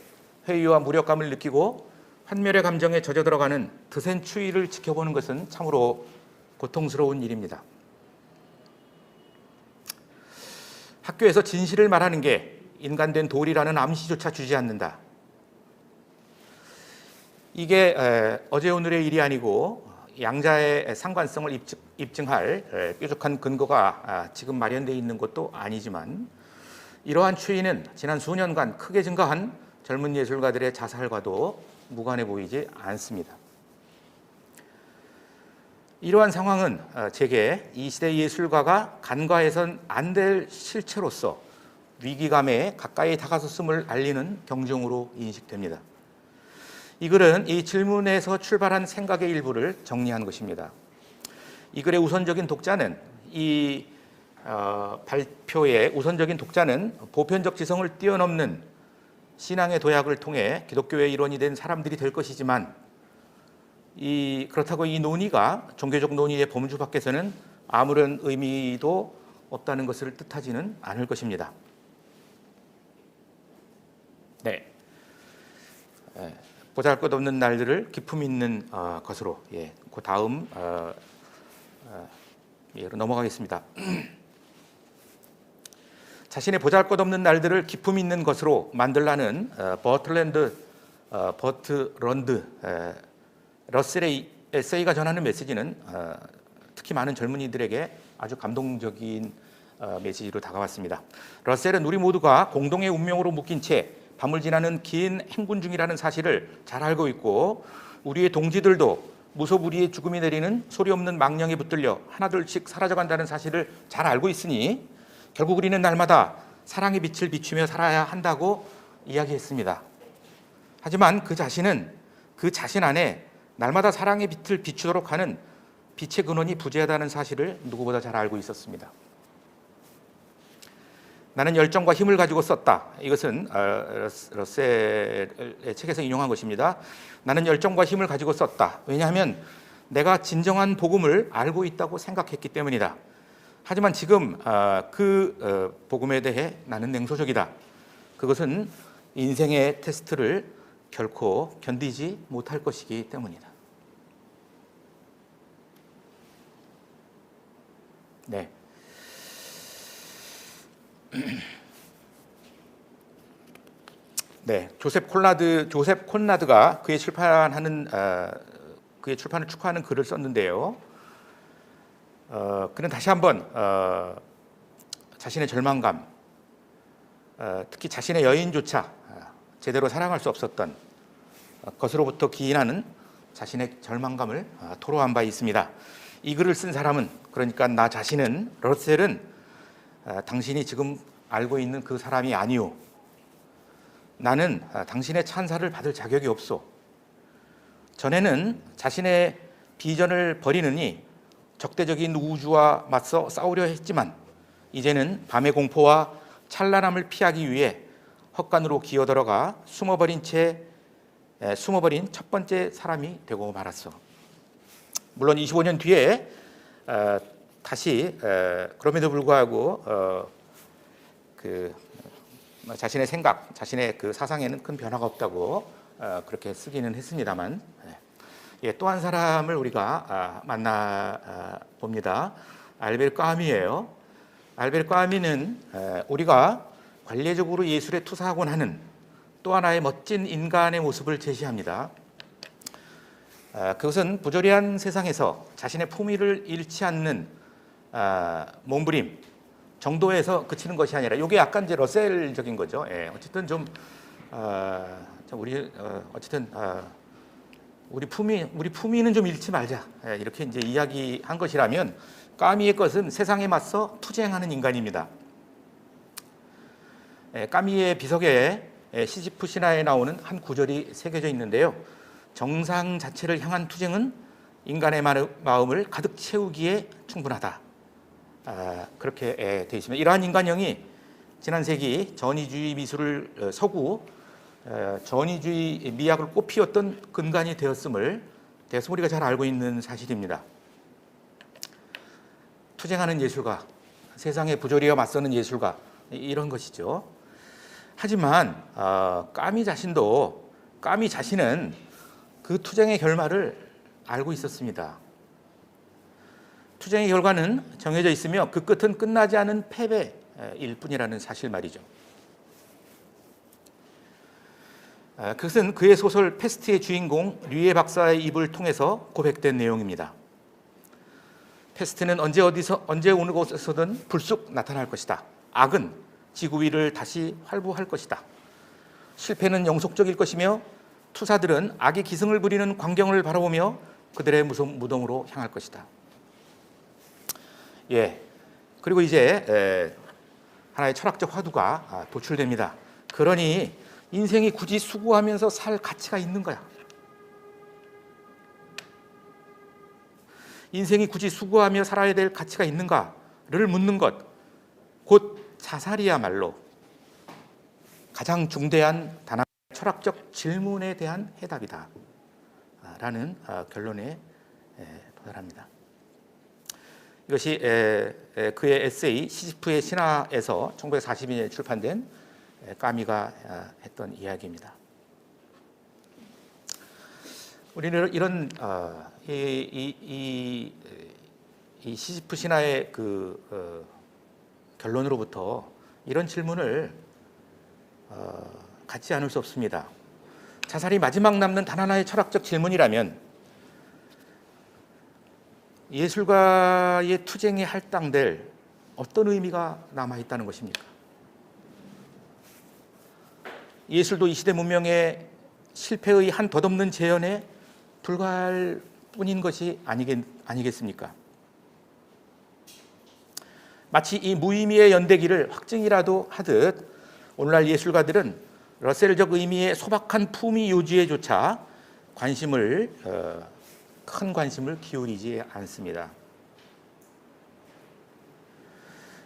회의와 무력감을 느끼고 환멸의 감정에 젖어들어가는 드센 추위를 지켜보는 것은 참으로 고통스러운 일입니다. 학교에서 진실을 말하는 게 인간된 도리라는 암시조차 주지 않는다. 이게 어제 오늘의 일이 아니고 양자의 상관성을 입증할 뾰족한 근거가 지금 마련되어 있는 것도 아니지만 이러한 추이는 지난 수년간 크게 증가한 젊은 예술가들의 자살과도 무관해 보이지 않습니다. 이러한 상황은 제게 이 시대 예술가가 간과해선 안 될 실체로서 위기감에 가까이 다가섰음을 알리는 경종으로 인식됩니다. 이 글은 이 질문에서 출발한 생각의 일부를 정리한 것입니다. 이 글의 우선적인 독자는 발표의 우선적인 독자는 보편적 지성을 뛰어넘는 신앙의 도약을 통해 기독교의 일원이 된 사람들이 될 것이지만 그렇다고 이 논의가 종교적 논의의 범주 밖에서는 아무런 의미도 없다는 것을 뜻하지는 않을 것입니다. 네. 보잘것없는 날들을 기품 있는 것으로 그 다음 예로 넘어가겠습니다. 자신의 보잘것없는 날들을 기품 있는 것으로 만들라는 버트런드 러셀의 에세이가 전하는 메시지는 특히 많은 젊은이들에게 아주 감동적인 메시지로 다가왔습니다. 러셀은 우리 모두가 공동의 운명으로 묶인 채 밤을 지나는 긴 행군 중이라는 사실을 잘 알고 있고 우리의 동지들도 무소불위의 죽음이 내리는 소리 없는 망령에 붙들려 하나둘씩 사라져간다는 사실을 잘 알고 있으니 결국 우리는 날마다 사랑의 빛을 비추며 살아야 한다고 이야기했습니다. 하지만 그 자신 안에 날마다 사랑의 빛을 비추도록 하는 빛의 근원이 부재하다는 사실을 누구보다 잘 알고 있었습니다. 나는 열정과 힘을 가지고 썼다. 이것은 러셀의 책에서 인용한 것입니다. 나는 열정과 힘을 가지고 썼다. 왜냐하면 내가 진정한 복음을 알고 있다고 생각했기 때문이다. 하지만 지금 그 복음에 대해 나는 냉소적이다. 그것은 인생의 테스트를 결코 견디지 못할 것이기 때문이다. 네. 네, 조셉 콘라드가 그의 출판을 축하하는 글을 썼는데요. 그는 다시 한번 자신의 절망감, 특히 자신의 여인조차 제대로 사랑할 수 없었던 것으로부터 기인하는 자신의 절망감을 토로한 바 있습니다. 이 글을 쓴 사람은, 그러니까 나 자신은, 러셀은 당신이 지금 알고 있는 그 사람이 아니오. 나는 당신의 찬사를 받을 자격이 없소. 전에는 자신의 비전을 버리느니 적대적인 우주와 맞서 싸우려 했지만 이제는 밤의 공포와 찬란함을 피하기 위해 헛간으로 기어들어가 숨어버린 첫 번째 사람이 되고 말았어. 물론 25년 뒤에 다시 그럼에도 불구하고 자신의 생각, 자신의 그 사상에는 큰 변화가 없다고 그렇게 쓰기는 했습니다만, 또 한 사람을 우리가 만나 봅니다. 알베르 까미예요. 알베르 까미는 우리가 관례적으로 예술에 투사하곤 하는 또 하나의 멋진 인간의 모습을 제시합니다. 그것은 부조리한 세상에서 자신의 품위를 잃지 않는 몸부림 정도에서 그치는 것이 아니라, 이게 약간 이제 러셀적인 거죠. 어쨌든 우리 품위는 좀 잃지 말자, 이렇게 이제 이야기한 것이라면, 까미의 것은 세상에 맞서 투쟁하는 인간입니다. 까미의 비석에 시지프 신화에 나오는 한 구절이 새겨져 있는데요. 정상 자체를 향한 투쟁은 인간의 마음을 가득 채우기에 충분하다. 그렇게 되어 있습니다. 이러한 인간형이 지난 세기 전위주의 미술을 서구 전위주의 미학을 꽃피웠던 근간이 되었음을 우리가 잘 알고 있는 사실입니다. 투쟁하는 예술가, 세상의 부조리와 맞서는 예술가, 이런 것이죠. 하지만 까미 자신은 그 투쟁의 결말을 알고 있었습니다. 투쟁의 결과는 정해져 있으며 그 끝은 끝나지 않은 패배일 뿐이라는 사실 말이죠. 그것은 그의 소설 페스트의 주인공 류예 박사의 입을 통해서 고백된 내용입니다. 페스트는 언제 어느 곳에서든 불쑥 나타날 것이다. 악은 지구 위를 다시 활보할 것이다. 실패는 영속적일 것이며 투사들은 악의 기승을 부리는 광경을 바라보며 그들의 무덤으로 향할 것이다. 그리고 이제 하나의 철학적 화두가 도출됩니다. 그러니 인생이 굳이 수고하면서 살 가치가 있는 거야. 인생이 굳이 수고하며 살아야 될 가치가 있는가를 묻는 것, 곧 자살이야말로 가장 중대한 단한 철학적 질문에 대한 해답이다 라는 결론에 도달합니다. 이것이 그의 에세이 시지프의 신화에서 1942년에 출판된 까미가 했던 이야기입니다. 우리는 이런 이 시지프 신화의 그 결론으로부터 이런 질문을 갖지 않을 수 없습니다. 자살이 마지막 남는 단 하나의 철학적 질문이라면 예술가의 투쟁에 할당될 어떤 의미가 남아있다는 것입니까? 예술도 이 시대 문명의 실패의 한 덧없는 재현에 불과할 뿐인 것이 아니겠습니까? 마치 이 무의미의 연대기를 확증이라도 하듯 오늘날 예술가들은 러셀적 의미의 소박한 품위 유지에조차 큰 관심을 기울이지 않습니다.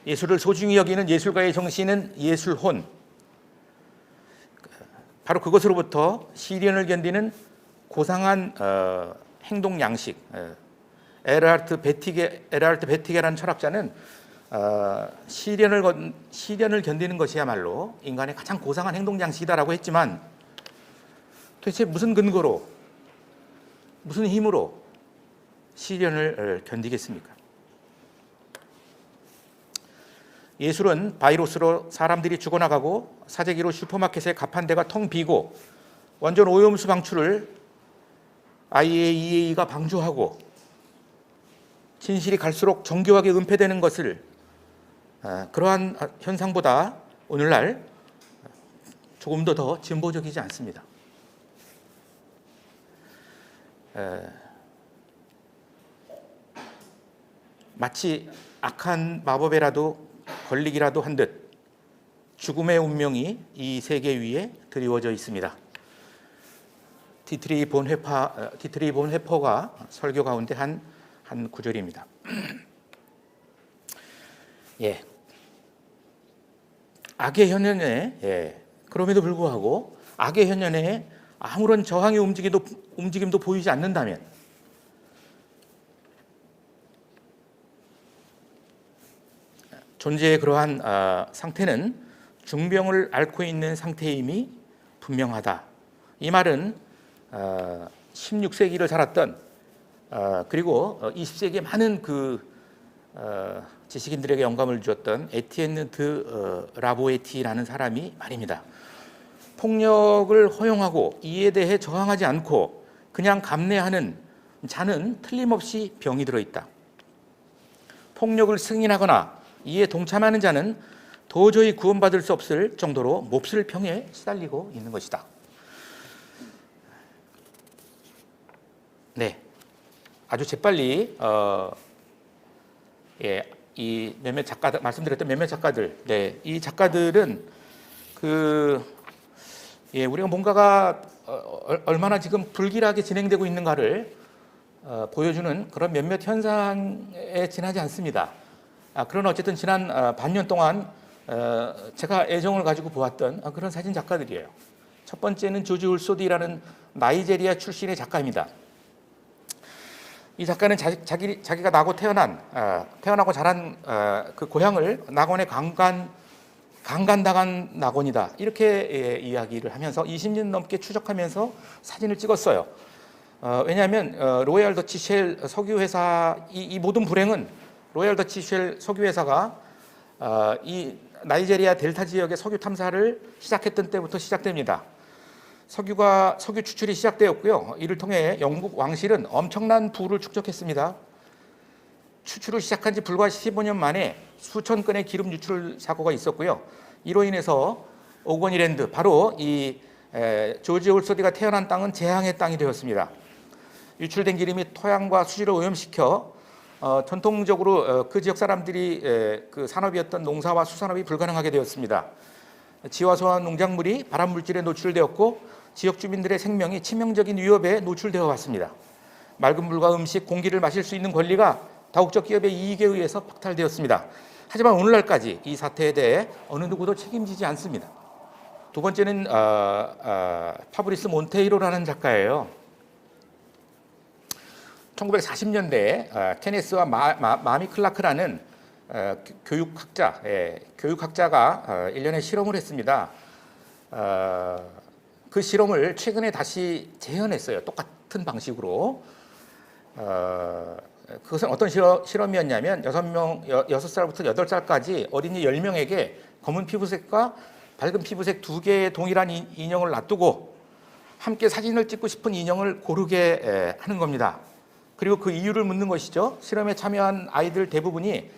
예술을 소중히 여기는 예술가의 정신은 예술혼, 바로 그것으로부터 시련을 견디는 고상한 행동 양식. 에르하르트 베티게라는 철학자는 시련을 견디는 것이야말로 인간의 가장 고상한 행동 양식이다라고 했지만 도대체 무슨 근거로, 무슨 힘으로 시련을 견디겠습니까? 예술은 바이러스로 사람들이 죽어나가고 사재기로 슈퍼마켓의 가판대가 텅 비고 완전 오염수 방출을 IAEA가 방조하고 진실이 갈수록 정교하게 은폐되는 것을 그러한 현상보다 오늘날 조금 더 진보적이지 않습니다. 마치 악한 마법에라도 걸리기라도 한 듯 죽음의 운명이 이 세계 위에 드리워져 있습니다. 디트리 본 회퍼가 설교 가운데 한 구절입니다. 악의 현현에 그럼에도 불구하고 악의 현현에 아무런 저항의 움직임도 보이지 않는다면 존재의 그러한 상태는 중병을 앓고 있는 상태임이 분명하다. 이 말은 16세기를 살았던 그리고 20세기에 많은 지식인들에게 영감을 주었던 에티엔느 드 라보에티라는 사람이 말입니다. 폭력을 허용하고 이에 대해 저항하지 않고 그냥 감내하는 자는 틀림없이 병이 들어있다. 폭력을 승인하거나 이에 동참하는 자는 도저히 구원받을 수 없을 정도로 몹쓸 병에 시달리고 있는 것이다. 네, 아주 재빨리 이 몇몇 작가들 말씀드렸던 몇몇 작가들, 이 작가들은 우리가 뭔가가 얼마나 지금 불길하게 진행되고 있는가를 보여주는 그런 몇몇 현상에 지나지 않습니다. 그런 어쨌든 지난 반년 동안 제가 애정을 가지고 보았던 그런 사진 작가들이에요. 첫 번째는 조지 울소디라는 나이제리아 출신의 작가입니다. 이 작가는 자기가 태어나고 자란 그 고향을 낙원의 강간당한 낙원이다, 이렇게 이야기를 하면서 20년 넘게 추적하면서 사진을 찍었어요. 왜냐하면 로얄 더치 쉘 석유회사, 이 모든 불행은 로얄 더치 쉘 석유회사가 이 나이제리아 델타 지역의 석유 탐사를 시작했던 때부터 시작됩니다. 석유 추출이 시작되었고요. 이를 통해 영국 왕실은 엄청난 부를 축적했습니다. 추출을 시작한 지 불과 15년 만에 수천 건의 기름 유출 사고가 있었고요. 이로 인해서 오거니랜드, 바로 이 조지 올소디가 태어난 땅은 재앙의 땅이 되었습니다. 유출된 기름이 토양과 수지를 오염시켜 전통적으로 그 지역 사람들이 그 산업이었던 농사와 수산업이 불가능하게 되었습니다. 지화소와 농작물이 발암물질에 노출되었고 지역 주민들의 생명이 치명적인 위협에 노출되어 왔습니다. 맑은 물과 음식, 공기를 마실 수 있는 권리가 다국적 기업의 이익에 의해서 박탈되었습니다. 하지만 오늘날까지 이 사태에 대해 어느 누구도 책임지지 않습니다. 두 번째는 파브리스 몬테이로라는 작가예요. 1940년대에 케네스와 마미 클라크라는 교육학자가 일련의 실험을 했습니다. 그 실험을 최근에 다시 재현했어요. 똑같은 방식으로. 그것은 어떤 실험이었냐면 6살부터 8살까지 어린이 10명에게 검은 피부색과 밝은 피부색 두 개의 동일한 인형을 놔두고 함께 사진을 찍고 싶은 인형을 고르게 하는 겁니다. 그리고 그 이유를 묻는 것이죠. 실험에 참여한 아이들 대부분이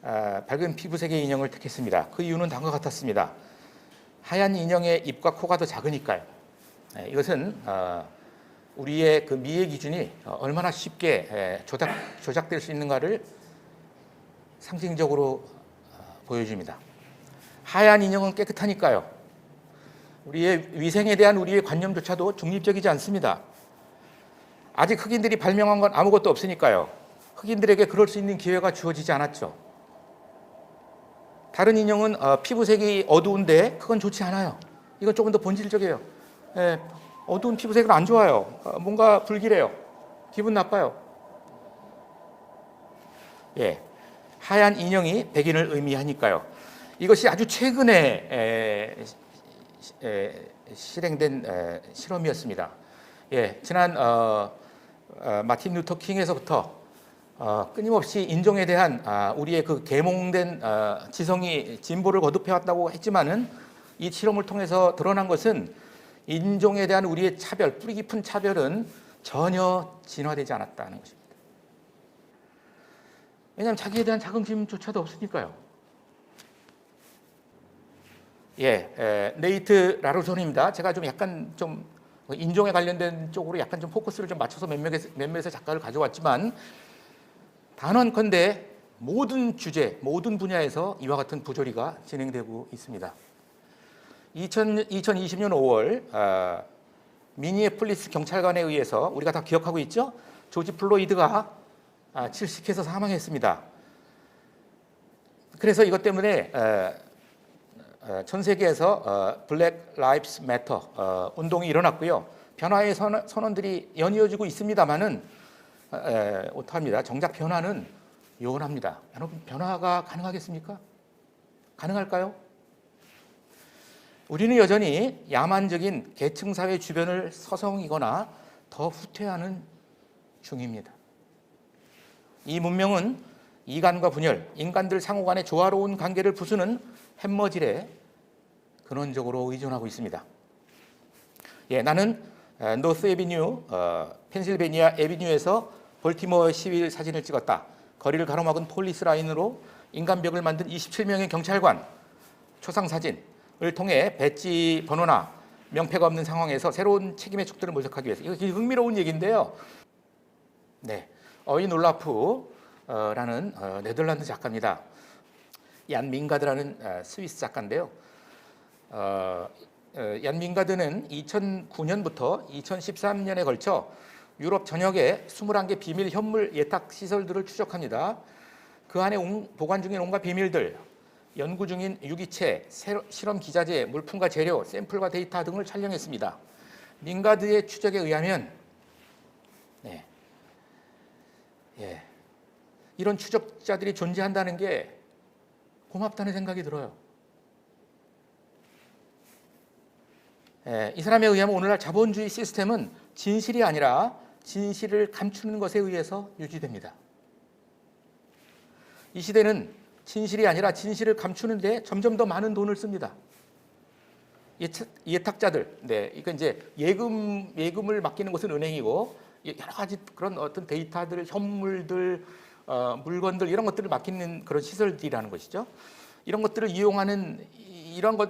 밝은 피부색의 인형을 택했습니다. 그 이유는 다음과 같았습니다. 하얀 인형의 입과 코가 더 작으니까요. 이것은 우리의 그 미의 기준이 얼마나 쉽게 조작될 수 있는가를 상징적으로 보여줍니다. 하얀 인형은 깨끗하니까요. 우리의 위생에 대한 우리의 관념조차도 중립적이지 않습니다. 아직 흑인들이 발명한 건 아무것도 없으니까요. 흑인들에게 그럴 수 있는 기회가 주어지지 않았죠. 다른 인형은 피부색이 어두운데 그건 좋지 않아요. 이건 조금 더 본질적이에요. 어두운 피부색은 안 좋아요. 뭔가 불길해요. 기분 나빠요. 하얀 인형이 백인을 의미하니까요. 이것이 아주 최근에 실행된 실험이었습니다. 지난 마틴 루터 킹에서부터 끊임없이 인종에 대한 우리의 그 계몽된 지성이 진보를 거듭해왔다고 했지만은 이 실험을 통해서 드러난 것은 인종에 대한 우리의 차별, 뿌리 깊은 차별은 전혀 진화되지 않았다는 것입니다. 왜냐하면 자기에 대한 자긍심조차도 없으니까요. 네이트 라로존입니다. 제가 좀 약간 좀 인종에 관련된 쪽으로 약간 좀 포커스를 좀 맞춰서 몇몇의 작가를 가져왔지만 단언컨대 모든 주제, 모든 분야에서 이와 같은 부조리가 진행되고 있습니다. 2020년 5월 미니애폴리스 경찰관에 의해서 우리가 다 기억하고 있죠? 조지 플로이드가 질식해서 사망했습니다. 그래서 이것 때문에 전 세계에서 블랙 라이브스 매터 운동이 일어났고요. 변화의 선언들이 연이어지고 있습니다만은 어떡합니다. 정작 변화는 요원합니다. 여러분, 변화가 가능하겠습니까? 가능할까요? 우리는 여전히 야만적인 계층사회 주변을 서성이거나 더 후퇴하는 중입니다. 이 문명은 이간과 분열, 인간들 상호 간의 조화로운 관계를 부수는 햄머질에 근원적으로 의존하고 있습니다. 나는 노스 에비뉴, 펜실베니아 에비뉴에서 볼티모어 시위 사진을 찍었다. 거리를 가로막은 폴리스 라인으로 인간벽을 만든 27명의 경찰관 초상 사진을 통해 배지 번호나 명패가 없는 상황에서 새로운 책임의 촉들을 모색하기 위해서. 이거 흥미로운 얘기인데요. 어인 올라프라는 네덜란드 작가입니다. 얀 밍가드라는 스위스 작가인데요. 얀 밍가드는 2009년부터 2013년에 걸쳐 유럽 전역에 21개 비밀 현물 예탁 시설들을 추적합니다. 그 안에 보관 중인 온갖 비밀들, 연구 중인 유기체, 실험 기자재, 물품과 재료, 샘플과 데이터 등을 촬영했습니다. 밍가드의 추적에 의하면 이런 추적자들이 존재한다는 게 고맙다는 생각이 들어요. 이 사람에 의하면 오늘날 자본주의 시스템은 진실이 아니라 진실을 감추는 것에 의해서 유지됩니다. 이 시대는 진실이 아니라 진실을 감추는 데 점점 더 많은 돈을 씁니다. 예탁자들, 이거 이제 예금을 맡기는 곳은 은행이고 여러 가지 그런 어떤 데이터들, 현물들, 물건들 이런 것들을 맡기는 그런 시설들이라는 것이죠. 이런 것들을 이용하는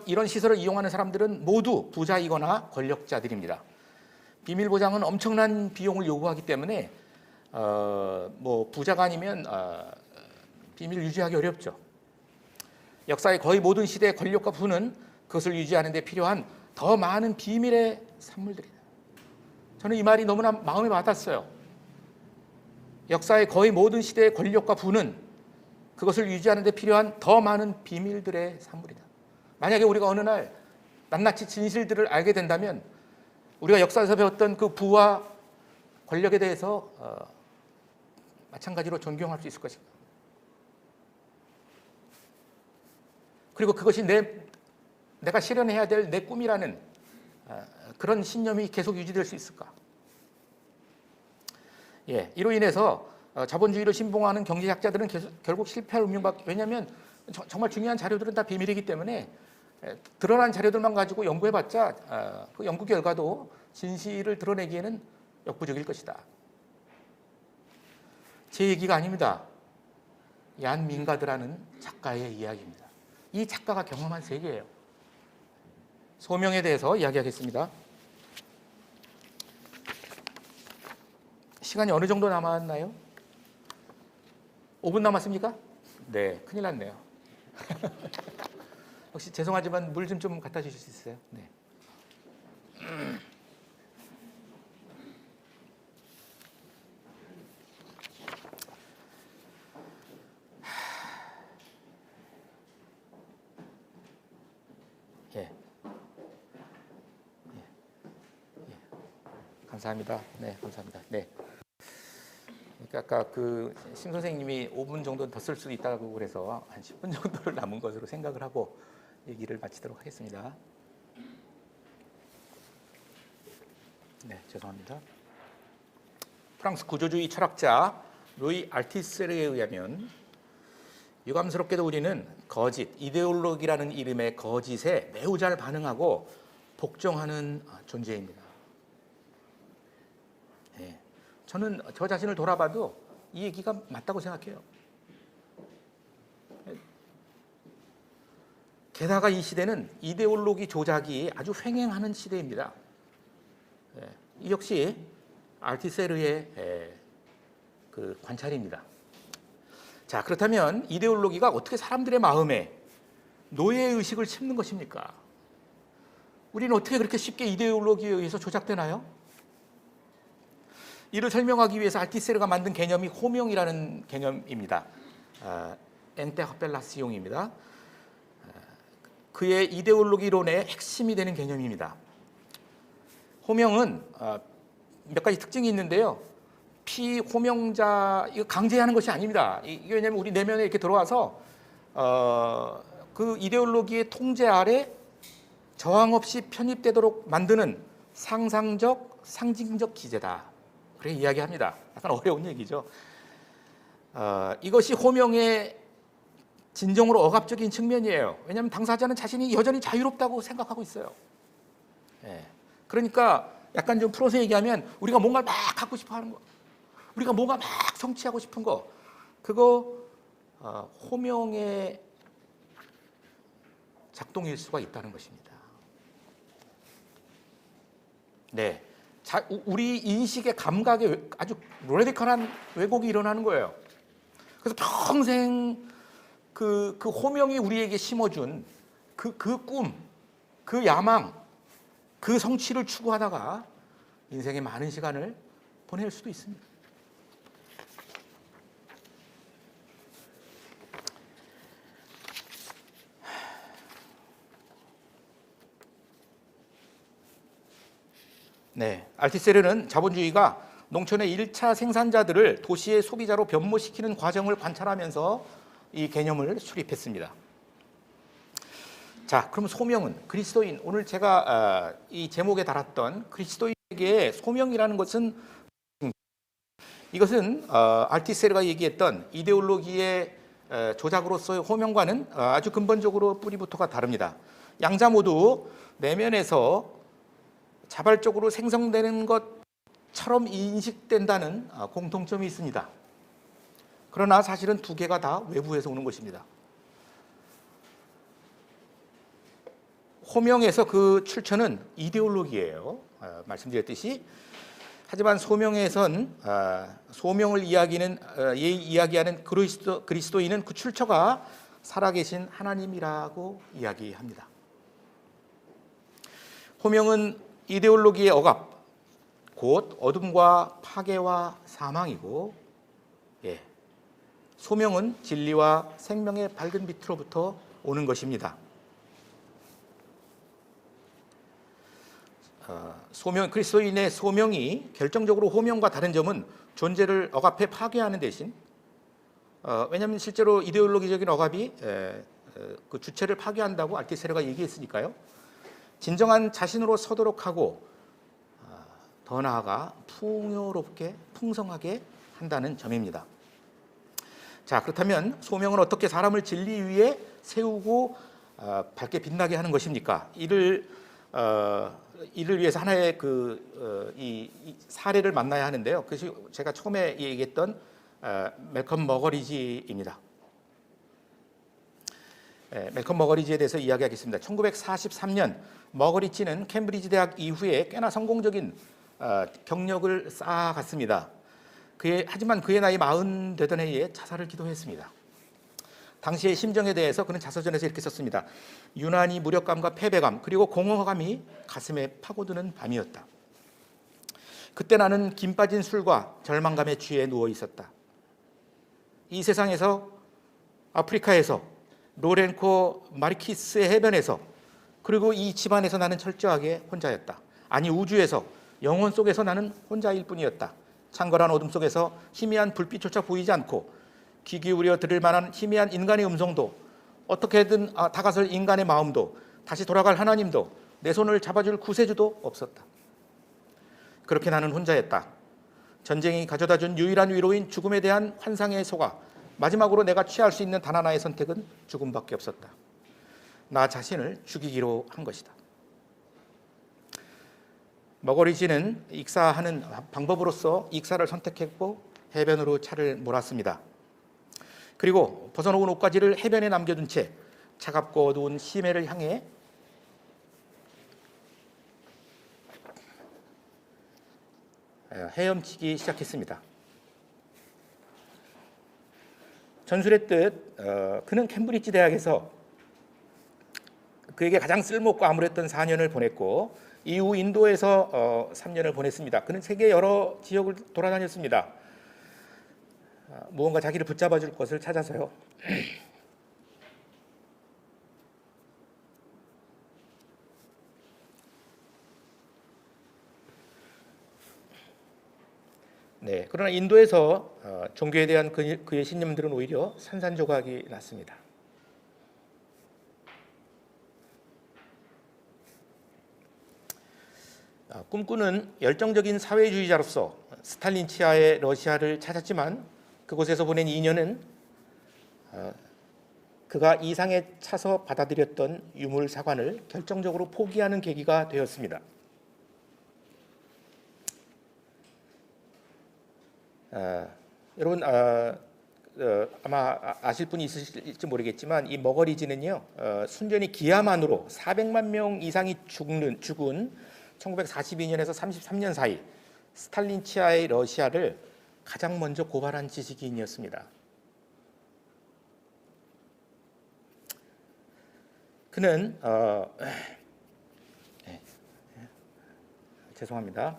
이런 시설을 이용하는 사람들은 모두 부자이거나 권력자들입니다. 비밀 보장은 엄청난 비용을 요구하기 때문에 뭐 부자가 아니면 비밀 유지하기 어렵죠. 역사의 거의 모든 시대의 권력과 부는 그것을 유지하는 데 필요한 더 많은 비밀의 산물들이다. 저는 이 말이 너무나 마음에 와닿았어요. 역사의 거의 모든 시대의 권력과 부는 그것을 유지하는 데 필요한 더 많은 비밀들의 산물이다. 만약에 우리가 어느 날 낱낱이 진실들을 알게 된다면 우리가 역사에서 배웠던 그 부와 권력에 대해서 마찬가지로 존경할 수 있을 것입니다. 그리고 그것이 내가 실현해야 될 내 꿈이라는 그런 신념이 계속 유지될 수 있을까? 이로 인해서 자본주의를 신봉하는 경제학자들은 결국 실패할 운명밖에. 왜냐하면 정말 중요한 자료들은 다 비밀이기 때문에 드러난 자료들만 가지고 연구해봤자 그 연구 결과도 진실을 드러내기에는 역부족일 것이다. 제 얘기가 아닙니다. 얀 밍가드라는 작가의 이야기입니다. 이 작가가 경험한 세계예요. 소명에 대해서 이야기하겠습니다. 시간이 어느 정도 남았나요? 5분 남았습니까? 네, 큰일 났네요. 혹시 죄송하지만 물 좀 갖다 주실 수 있어요? 네. 감사합니다. 네, 감사합니다. 네. 그러니까 아까 심 선생님이 5분 정도 더 쓸 수 있다고 그래서 한 10분 정도를 남은 것으로 생각을 하고 얘기를 마치도록 하겠습니다. 네, 죄송합니다. 프랑스 구조주의 철학자 루이 알티세르에 의하면 유감스럽게도 우리는 거짓, 이데올로기라는 이름의 거짓에 매우 잘 반응하고 복종하는 존재입니다. 저는 저 자신을 돌아봐도 이 얘기가 맞다고 생각해요. 게다가 이 시대는 이데올로기 조작이 아주 횡행하는 시대입니다. 이 역시 알티세르의 그 관찰입니다. 자, 그렇다면 이데올로기가 어떻게 사람들의 마음에 노예의식을 심는 것입니까? 우리는 어떻게 그렇게 쉽게 이데올로기에 의해서 조작되나요? 이를 설명하기 위해서 알티세르가 만든 개념이 호명이라는 개념입니다. 엔테허펠라시용입니다. 그의 이데올로기론의 핵심이 되는 개념입니다. 호명은 몇 가지 특징이 있는데요. 피호명자, 이거 강제하는 것이 아닙니다. 이게 왜냐하면 우리 내면에 이렇게 들어와서 그 이데올로기의 통제 아래 저항 없이 편입되도록 만드는 상상적, 상징적 기제다. 그렇게 이야기합니다. 약간 어려운 얘기죠. 이것이 호명의 진정으로 억압적인 측면이에요. 왜냐하면 당사자는 자신이 여전히 자유롭다고 생각하고 있어요. 그러니까 약간 좀 풀어서 얘기하면 우리가 뭔가를 막 갖고 싶어 하는 거, 우리가 뭔가 막 성취하고 싶은 거, 그거 호명의 작동일 수가 있다는 것입니다. 네. 우리 인식의 감각에 아주 라디컬한 왜곡이 일어나는 거예요. 그래서 평생 그 호명이 우리에게 심어준 그 꿈, 그 야망, 그 성취를 추구하다가 인생의 많은 시간을 보낼 수도 있습니다. 네, 알티세르는 자본주의가 농촌의 1차 생산자들을 도시의 소비자로 변모시키는 과정을 관찰하면서 이 개념을 수립했습니다. 자, 그럼 소명은 그리스도인, 오늘 제가 이 제목에 달았던 그리스도인에게 소명이라는 것은, 이것은 알티세르가 얘기했던 이데올로기의 조작으로서의 호명과는 아주 근본적으로 뿌리부터가 다릅니다. 양자 모두 내면에서 자발적으로 생성되는 것처럼 인식된다는 공통점이 있습니다. 그러나 사실은 두 개가 다 외부에서 오는 것입니다. 호명에서 그 출처는 이데올로기예요. 말씀드렸듯이. 하지만 소명에선 소명을 이야기하는 그리스도인은 그 출처가 살아계신 하나님이라고 이야기합니다. 호명은 이데올로기의 억압, 곧 어둠과 파괴와 사망이고, 소명은 진리와 생명의 밝은 빛으로부터 오는 것입니다. 그리스도인의 소명이 결정적으로 호명과 다른 점은 존재를 억압해 파괴하는 대신, 왜냐하면 실제로 이데올로기적인 억압이 그 주체를 파괴한다고 알티세르가 얘기했으니까요. 진정한 자신으로 서도록 하고 더 나아가 풍요롭게 풍성하게 한다는 점입니다. 자, 그렇다면 소명은 어떻게 사람을 진리 위에 세우고 밝게 빛나게 하는 것입니까? 이를 위해서 하나의 이 사례를 만나야 하는데요. 그것이 제가 처음에 얘기했던 멜컴 머거리지입니다. 멜컴 머거리지에 대해서 이야기하겠습니다. 1943년 머거리지는 캠브리지 대학 이후에 꽤나 성공적인 경력을 쌓아갔습니다. 하지만 그의 나이 40 되던 해에 자살을 기도했습니다. 당시의 심정에 대해서 그는 자서전에서 이렇게 썼습니다. 유난히 무력감과 패배감 그리고 공허감이 가슴에 파고드는 밤이었다. 그때 나는 김 빠진 술과 절망감에 취해 누워 있었다. 이 세상에서, 아프리카에서, 로렌코 마르키스의 해변에서, 그리고 이 집안에서 나는 철저하게 혼자였다. 아니, 우주에서, 영혼 속에서 나는 혼자일 뿐이었다. 창궐한 어둠 속에서 희미한 불빛조차 보이지 않고 귀 기울여 들을 만한 희미한 인간의 음성도, 어떻게든 다가설 인간의 마음도, 다시 돌아갈 하나님도, 내 손을 잡아줄 구세주도 없었다. 그렇게 나는 혼자였다. 전쟁이 가져다준 유일한 위로인 죽음에 대한 환상에 속아 마지막으로 내가 취할 수 있는 단 하나의 선택은 죽음밖에 없었다. 나 자신을 죽이기로 한 것이다. 머거리지는 익사하는 방법으로서 익사를 선택했고 해변으로 차를 몰았습니다. 그리고 벗어놓은 옷가지를 해변에 남겨둔 채 차갑고 어두운 심해를 향해 헤엄치기 시작했습니다. 전술했듯 그는 캠브리지 대학에서 그에게 가장 쓸모없고 암울했던 4년을 보냈고, 이후 인도에서 3년을 보냈습니다. 그는 세계 여러 지역을 돌아다녔습니다. 무언가 자기를 붙잡아 줄 것을 찾아서요. 네, 그러나 인도에서 종교에 대한 그의 신념들은 오히려 산산조각이 났습니다. 꿈꾸는 열정적인 사회주의자로서 스탈린 치하의 러시아를 찾았지만 그곳에서 보낸 2년은 그가 이상에 차서 받아들였던 유물 사관을 결정적으로 포기하는 계기가 되었습니다. 여러분 아마 아실 분이 있으실지 모르겠지만 이 머거리지는요, 순전히 기아만으로 400만 명 이상이 죽은 1942년에서 33년 사이 스탈린 치하의 러시아를 가장 먼저 고발한 지식인이었습니다. 그는 죄송합니다.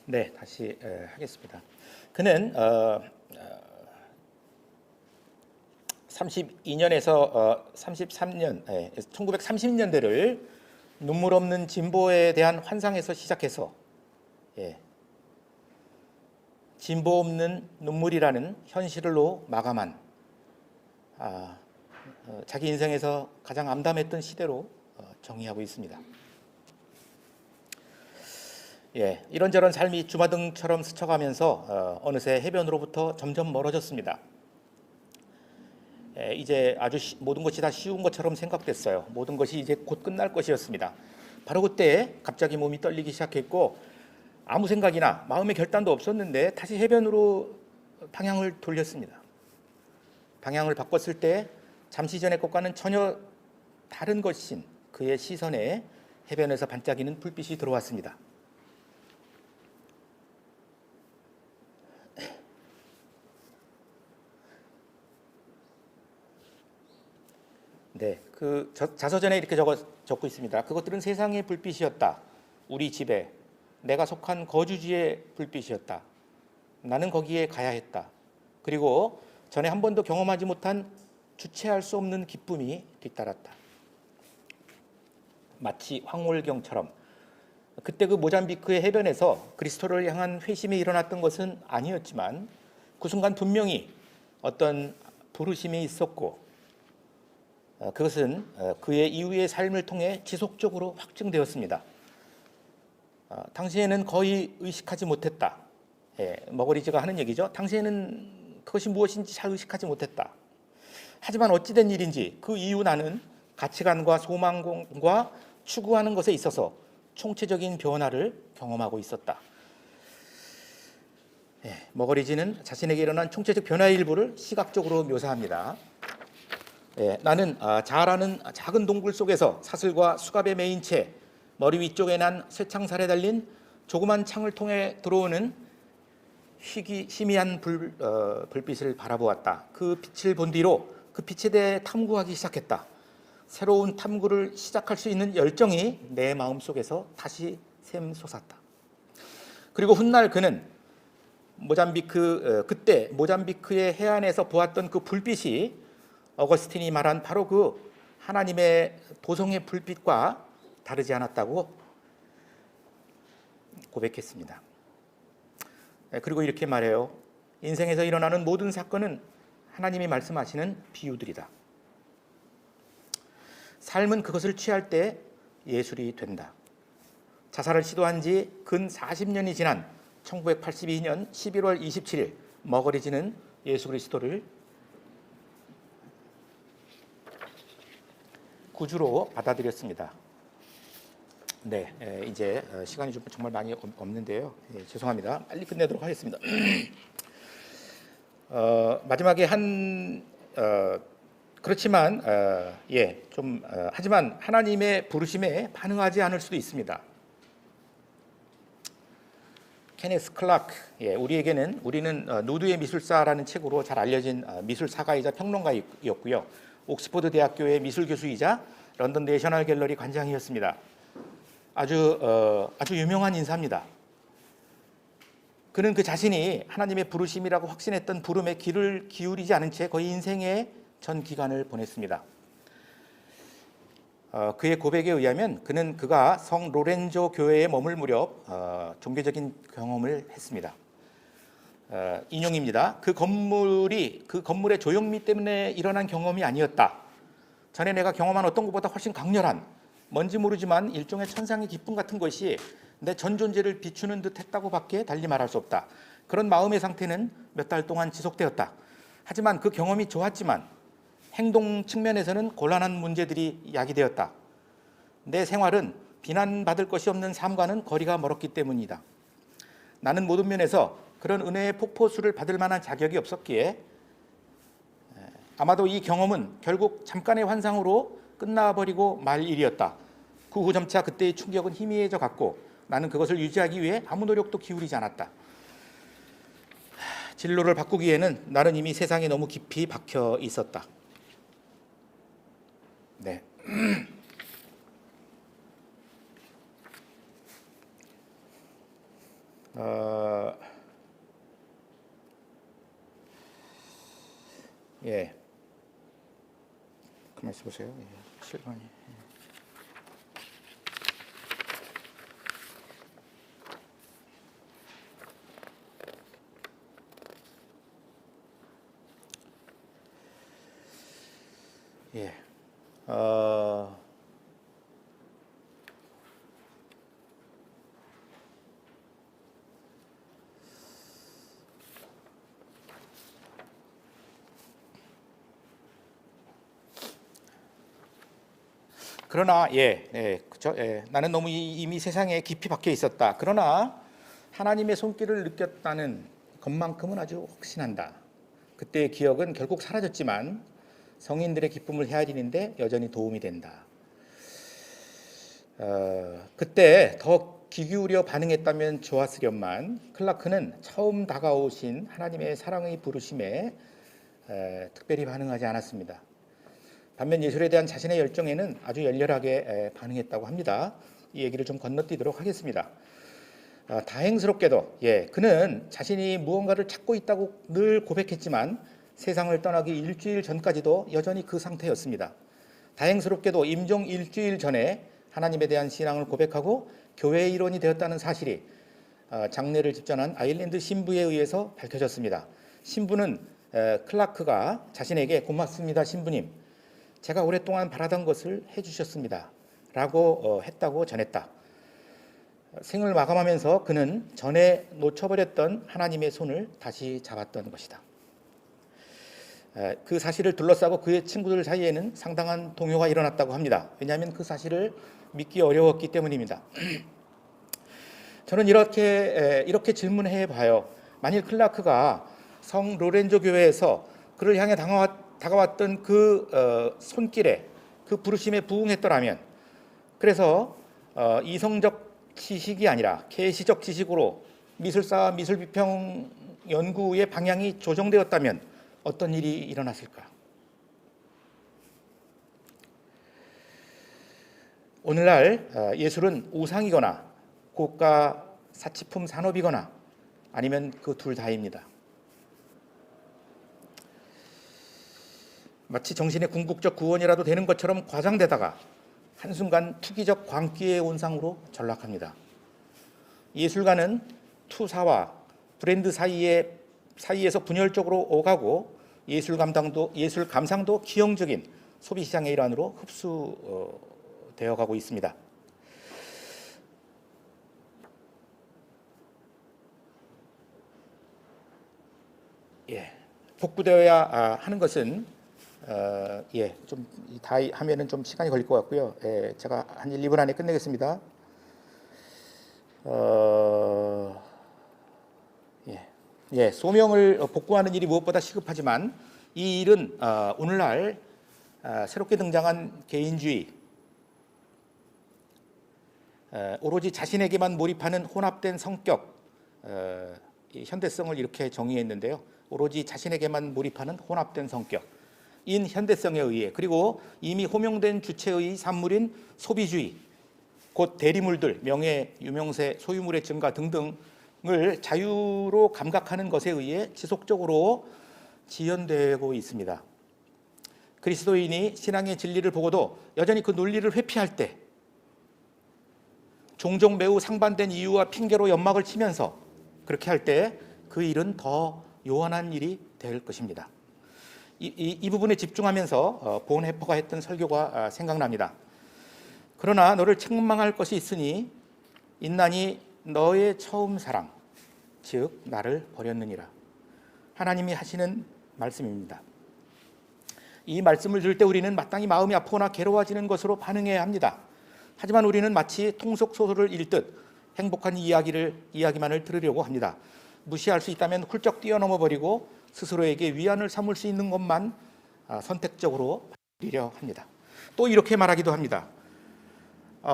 네, 다시 하겠습니다. 그는 32년에서 33년, 1930년대를 눈물 없는 진보에 대한 환상에서 시작해서 진보 없는 눈물이라는 현실로 마감한 자기 인생에서 가장 암담했던 시대로 정의하고 있습니다. 이런저런 삶이 주마등처럼 스쳐가면서 어느새 해변으로부터 점점 멀어졌습니다. 이제 아주 모든 것이 다 쉬운 것처럼 생각됐어요. 모든 것이 이제 곧 끝날 것이었습니다. 바로 그때 갑자기 몸이 떨리기 시작했고 아무 생각이나 마음의 결단도 없었는데 다시 해변으로 방향을 돌렸습니다. 방향을 바꿨을 때 잠시 전의 것과는 전혀 다른 것인 그의 시선에 해변에서 반짝이는 불빛이 들어왔습니다. 네, 그 자서전에 이렇게 적고 있습니다. 그것들은 세상의 불빛이었다. 우리 집에 내가 속한 거주지의 불빛이었다. 나는 거기에 가야 했다. 그리고 전에 한 번도 경험하지 못한 주체할 수 없는 기쁨이 뒤따랐다. 마치 황홀경처럼 그때 그 모잠비크의 해변에서 그리스도를 향한 회심이 일어났던 것은 아니었지만 그 순간 분명히 어떤 부르심이 있었고 그것은 그의 이후의 삶을 통해 지속적으로 확증되었습니다. 당시에는 거의 의식하지 못했다. 머거리즈가 하는 얘기죠. 당시에는 그것이 무엇인지 잘 의식하지 못했다. 하지만 어찌된 일인지 그 이후 나는 가치관과 소망과 추구하는 것에 있어서 총체적인 변화를 경험하고 있었다. 머거리즈는 자신에게 일어난 총체적 변화의 일부를 시각적으로 묘사합니다. 나는 자라는 작은 동굴 속에서 사슬과 수갑에 매인 채 머리 위쪽에 난 쇠창살에 달린 조그만 창을 통해 들어오는 희미한 불빛을 바라보았다. 그 빛을 본 뒤로 그 빛에 대해 탐구하기 시작했다. 새로운 탐구를 시작할 수 있는 열정이 내 마음속에서 다시 샘솟았다. 그리고 훗날 그는 그때 모잠비크의 해안에서 보았던 그 불빛이 어거스틴이 말한 바로 그 하나님의 도성의 불빛과 다르지 않았다고 고백했습니다. 그리고 이렇게 말해요. 인생에서 일어나는 모든 사건은 하나님이 말씀하시는 비유들이다. 삶은 그것을 취할 때 예술이 된다. 자살을 시도한 지 근 40년이 지난 1982년 11월 27일 머거리즈는 예수 그리스도를 구주로 받아들였습니다. 네, 이제 시간이 좀 정말 많이 없는데요. 죄송합니다. 빨리 끝내도록 하겠습니다. 마지막에 그렇지만 하지만 하나님의 부르심에 반응하지 않을 수도 있습니다. 케네스 클라크, 우리는 누드의 미술사라는 책으로 잘 알려진 미술사가이자 평론가였고요. 옥스퍼드 대학교의 미술 교수이자 런던 내셔널 갤러리 관장이었습니다. 아주 유명한 인사입니다. 그는 그 자신이 하나님의 부르심이라고 확신했던 부름에 귀를 기울이지 않은 채 거의 인생의 전 기간을 보냈습니다. 그의 고백에 의하면 그가 성 로렌조 교회에 머물 무렵 종교적인 경험을 했습니다. 인용입니다. 그 건물의 조형미 때문에 일어난 경험이 아니었다. 전에 내가 경험한 어떤 것보다 훨씬 강렬한 뭔지 모르지만 일종의 천상의 기쁨 같은 것이 내 전 존재를 비추는 듯 했다고밖에 달리 말할 수 없다. 그런 마음의 상태는 몇 달 동안 지속되었다. 하지만 그 경험이 좋았지만 행동 측면에서는 곤란한 문제들이 야기되었다. 내 생활은 비난받을 것이 없는 삶과는 거리가 멀었기 때문이다. 나는 모든 면에서 그런 은혜의 폭포수를 받을 만한 자격이 없었기에 아마도 이 경험은 결국 잠깐의 환상으로 끝나버리고 말 일이었다. 그 후 점차 그때의 충격은 희미해져 갔고 나는 그것을 유지하기 위해 아무 노력도 기울이지 않았다. 진로를 바꾸기에는 나는 이미 세상에 너무 깊이 박혀 있었다. 네. 예. 가만 있어 보세요. 예. 7번이. 예. 그러나 그렇죠. 나는 너무 이미 세상에 깊이 박혀 있었다. 그러나 하나님의 손길을 느꼈다는 것만큼은 아주 확신한다. 그때의 기억은 결국 사라졌지만 성인들의 기쁨을 헤아리는데 여전히 도움이 된다. 그때 더 귀 기울여 반응했다면 좋았으련만 클라크는 처음 다가오신 하나님의 사랑의 부르심에 특별히 반응하지 않았습니다. 반면 예술에 대한 자신의 열정에는 아주 열렬하게 반응했다고 합니다. 이 얘기를 좀 건너뛰도록 하겠습니다. 다행스럽게도 그는 자신이 무언가를 찾고 있다고 늘 고백했지만 세상을 떠나기 일주일 전까지도 여전히 그 상태였습니다. 다행스럽게도 임종 일주일 전에 하나님에 대한 신앙을 고백하고 교회의 일원이 되었다는 사실이 장례를 집전한 아일랜드 신부에 의해서 밝혀졌습니다. 신부는 클라크가 자신에게 고맙습니다 신부님, 제가 오랫동안 바라던 것을 해주셨습니다 라고 했다고 전했다. 생을 마감하면서 그는 전에 놓쳐버렸던 하나님의 손을 다시 잡았던 것이다. 그 사실을 둘러싸고 그의 친구들 사이에는 상당한 동요가 일어났다고 합니다. 왜냐하면 그 사실을 믿기 어려웠기 때문입니다. 저는 이렇게 질문해 봐요. 만일 클라크가 성 로렌조 교회에서 그를 향해 다가왔던 그 손길에 그 부르심에 부응했더라면, 그래서 이성적 지식이 아니라 계시적 지식으로 미술사와 미술비평 연구의 방향이 조정되었다면 어떤 일이 일어났을까? 오늘날 예술은 우상이거나 고가 사치품 산업이거나 아니면 그 둘 다입니다. 마치 정신의 궁극적 구원이라도 되는 것처럼 과장되다가 한순간 투기적 광기의 온상으로 전락합니다. 예술가는 투사와 브랜드 사이에서 분열적으로 오가고 예술 감상도 기형적인 소비 시장의 일환으로 흡수되어 가고 있습니다. 복구되어야 하는 것은 좀 다 하면은 좀 시간이 걸릴 것 같고요. 제가 한 1, 2분 안에 끝내겠습니다. 소명을 복구하는 일이 무엇보다 시급하지만 이 일은 오늘날 새롭게 등장한 개인주의, 오로지 자신에게만 몰입하는 혼합된 성격, 이 현대성을 이렇게 정의했는데요. 오로지 자신에게만 몰입하는 혼합된 성격인 현대성에 의해, 그리고 이미 호명된 주체의 산물인 소비주의, 곧 대리물들, 명예, 유명세, 소유물의 증가 등등을 자유로 감각하는 것에 의해 지속적으로 지연되고 있습니다. 그리스도인이 신앙의 진리를 보고도 여전히 그 논리를 회피할 때, 종종 매우 상반된 이유와 핑계로 연막을 치면서 그렇게 할 때 그 일은 더 요원한 일이 될 것입니다. 이 부분에 집중하면서 본 해퍼가 했던 설교가 생각납니다. 그러나 너를 책망할 것이 있으니 인난이 너의 처음 사랑, 즉 나를 버렸느니라. 하나님이 하시는 말씀입니다. 이 말씀을 들을 때 우리는 마땅히 마음이 아프거나 괴로워지는 것으로 반응해야 합니다. 하지만 우리는 마치 통속 소설을 읽듯 행복한 이야기만을 들으려고 합니다. 무시할 수 있다면 훌쩍 뛰어넘어 버리고 스스로에게 위안을 삼을 수 있는 것만 선택적으로 받으려 합니다. 또 이렇게 말하기도 합니다.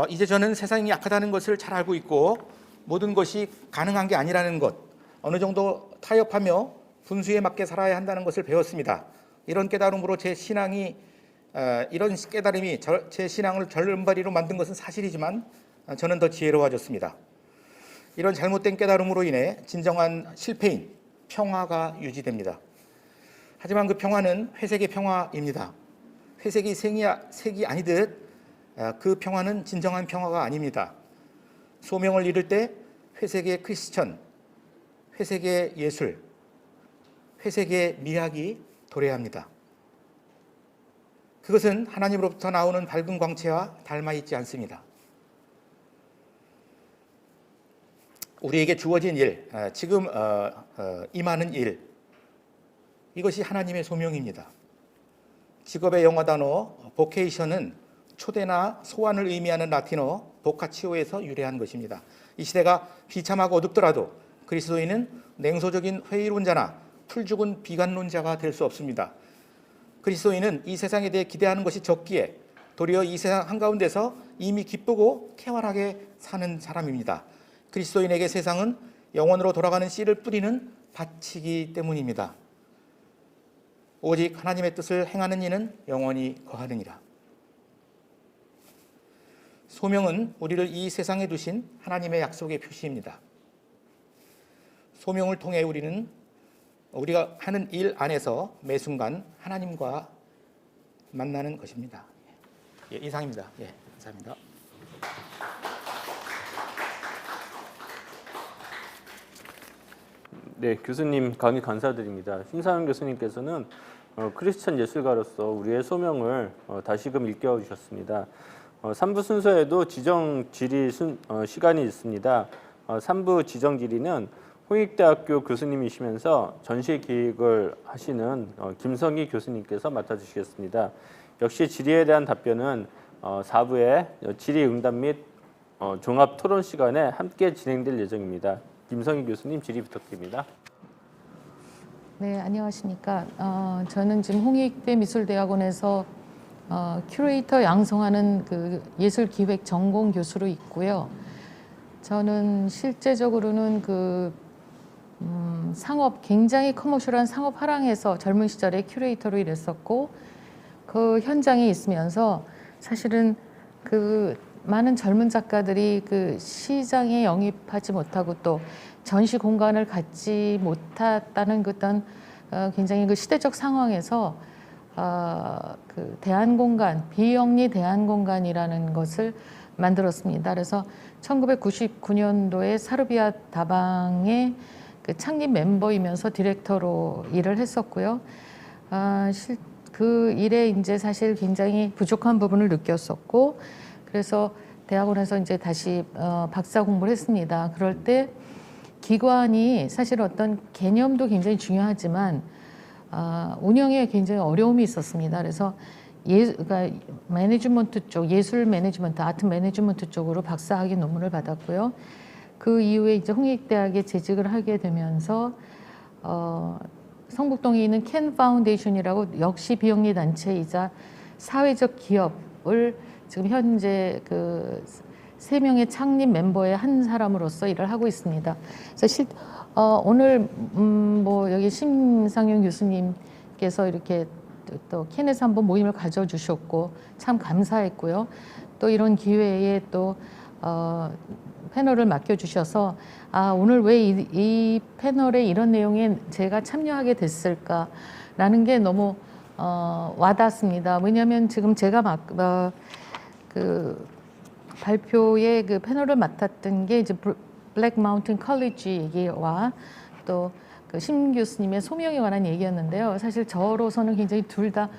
이제 저는 세상이 약하다는 것을 잘 알고 있고 모든 것이 가능한 게 아니라는 것, 어느 정도 타협하며 분수에 맞게 살아야 한다는 것을 배웠습니다. 이런 깨달음으로 제 신앙이 이런 깨달음이 제 신앙을 절름발이로 만든 것은 사실이지만 저는 더 지혜로워졌습니다. 이런 잘못된 깨달음으로 인해 진정한 실패인 평화가 유지됩니다. 하지만 그 평화는 회색의 평화입니다. 회색이 색이 아니듯 그 평화는 진정한 평화가 아닙니다. 소명을 이룰 때 회색의 크리스천, 회색의 예술, 회색의 미학이 도래합니다. 그것은 하나님으로부터 나오는 밝은 광채와 닮아 있지 않습니다. 우리에게 주어진 일, 지금 임하는 일, 이것이 하나님의 소명입니다. 직업의 영어 단어 보케이션은 초대나 소환을 의미하는 라틴어 보카치오에서 유래한 것입니다. 이 시대가 비참하고 어둡더라도 그리스도인은 냉소적인 회의론자나 풀죽은 비관론자가 될 수 없습니다. 그리스도인은 이 세상에 대해 기대하는 것이 적기에 도리어 이 세상 한가운데서 이미 기쁘고 쾌활하게 사는 사람입니다. 그리스도인에게 세상은 영원으로 돌아가는 씨를 뿌리는 밭이기 때문입니다. 오직 하나님의 뜻을 행하는 이는 영원히 거하느니라. 소명은 우리를 이 세상에 두신 하나님의 약속의 표시입니다. 소명을 통해 우리가 하는 일 안에서 매 순간 하나님과 만나는 것입니다. 예, 이상입니다. 예, 감사합니다. 네, 교수님 강의 감사드립니다. 신상현 교수님께서는 크리스천 예술가로서 우리의 소명을 다시금 일깨워 주셨습니다. 3부 순서에도 지정 질의 시간이 있습니다. 3부 지정 질의는 홍익대학교 교수님이시면서 전시 기획을 하시는 김성희 교수님께서 맡아주시겠습니다. 역시 질의에 대한 답변은 4부의 질의 응답 및 종합 토론 시간에 함께 진행될 예정입니다. 김성희 교수님 질의 부탁드립니다. 네, 안녕하십니까. 저는 지금 홍익대 미술대학원에서 큐레이터 양성하는 그 예술기획 전공 교수로 있고요. 저는 실제적으로는 굉장히 커머셜한 상업 화랑에서 젊은 시절에 큐레이터로 일했었고, 그 현장에 있으면서 사실은 그 많은 젊은 작가들이 그 시장에 영입하지 못하고 또 전시 공간을 갖지 못했다는 어떤 굉장히 그 시대적 상황에서 그 대안공간, 비영리 대안공간이라는 것을 만들었습니다. 그래서 1999년도에 사르비아 다방의 그 창립 멤버이면서 디렉터로 일을 했었고요. 그 일에 이제 사실 굉장히 부족한 부분을 느꼈었고, 그래서 대학원에서 이제 다시 박사 공부를 했습니다. 그럴 때 기관이 사실 어떤 개념도 중요하지만 운영에 굉장히 어려움이 있었습니다. 그래서 그러니까 매니지먼트 쪽, 예술 매니지먼트, 아트 매니지먼트 쪽으로 박사학위 논문을 받았고요. 그 이후에 이제 홍익대학에 재직을 하게 되면서 성북동에 있는 켄 파운데이션이라고 역시 비영리 단체이자 사회적 기업을 지금 현재 그 3명의 창립 멤버의 한 사람으로서 일을 하고 있습니다. 그래서 오늘 뭐 여기 심상윤 교수님께서 이렇게 또 켄에서 한번 모임을 가져주셨고 참 감사했고요. 또 이런 기회에 또 패널을 맡겨주셔서 오늘 왜 이 패널에 이런 내용에 제가 참여하게 됐을까라는 게 너무 와닿습니다. 왜냐하면 지금 제가 그 발표에 그 패널을 맡았던 게 이제 블랙 마운틴 컬리지 얘기와 또 그 심 교수님의 소명에 관한 얘기였는데요. 사실 저로서는 굉장히 둘 다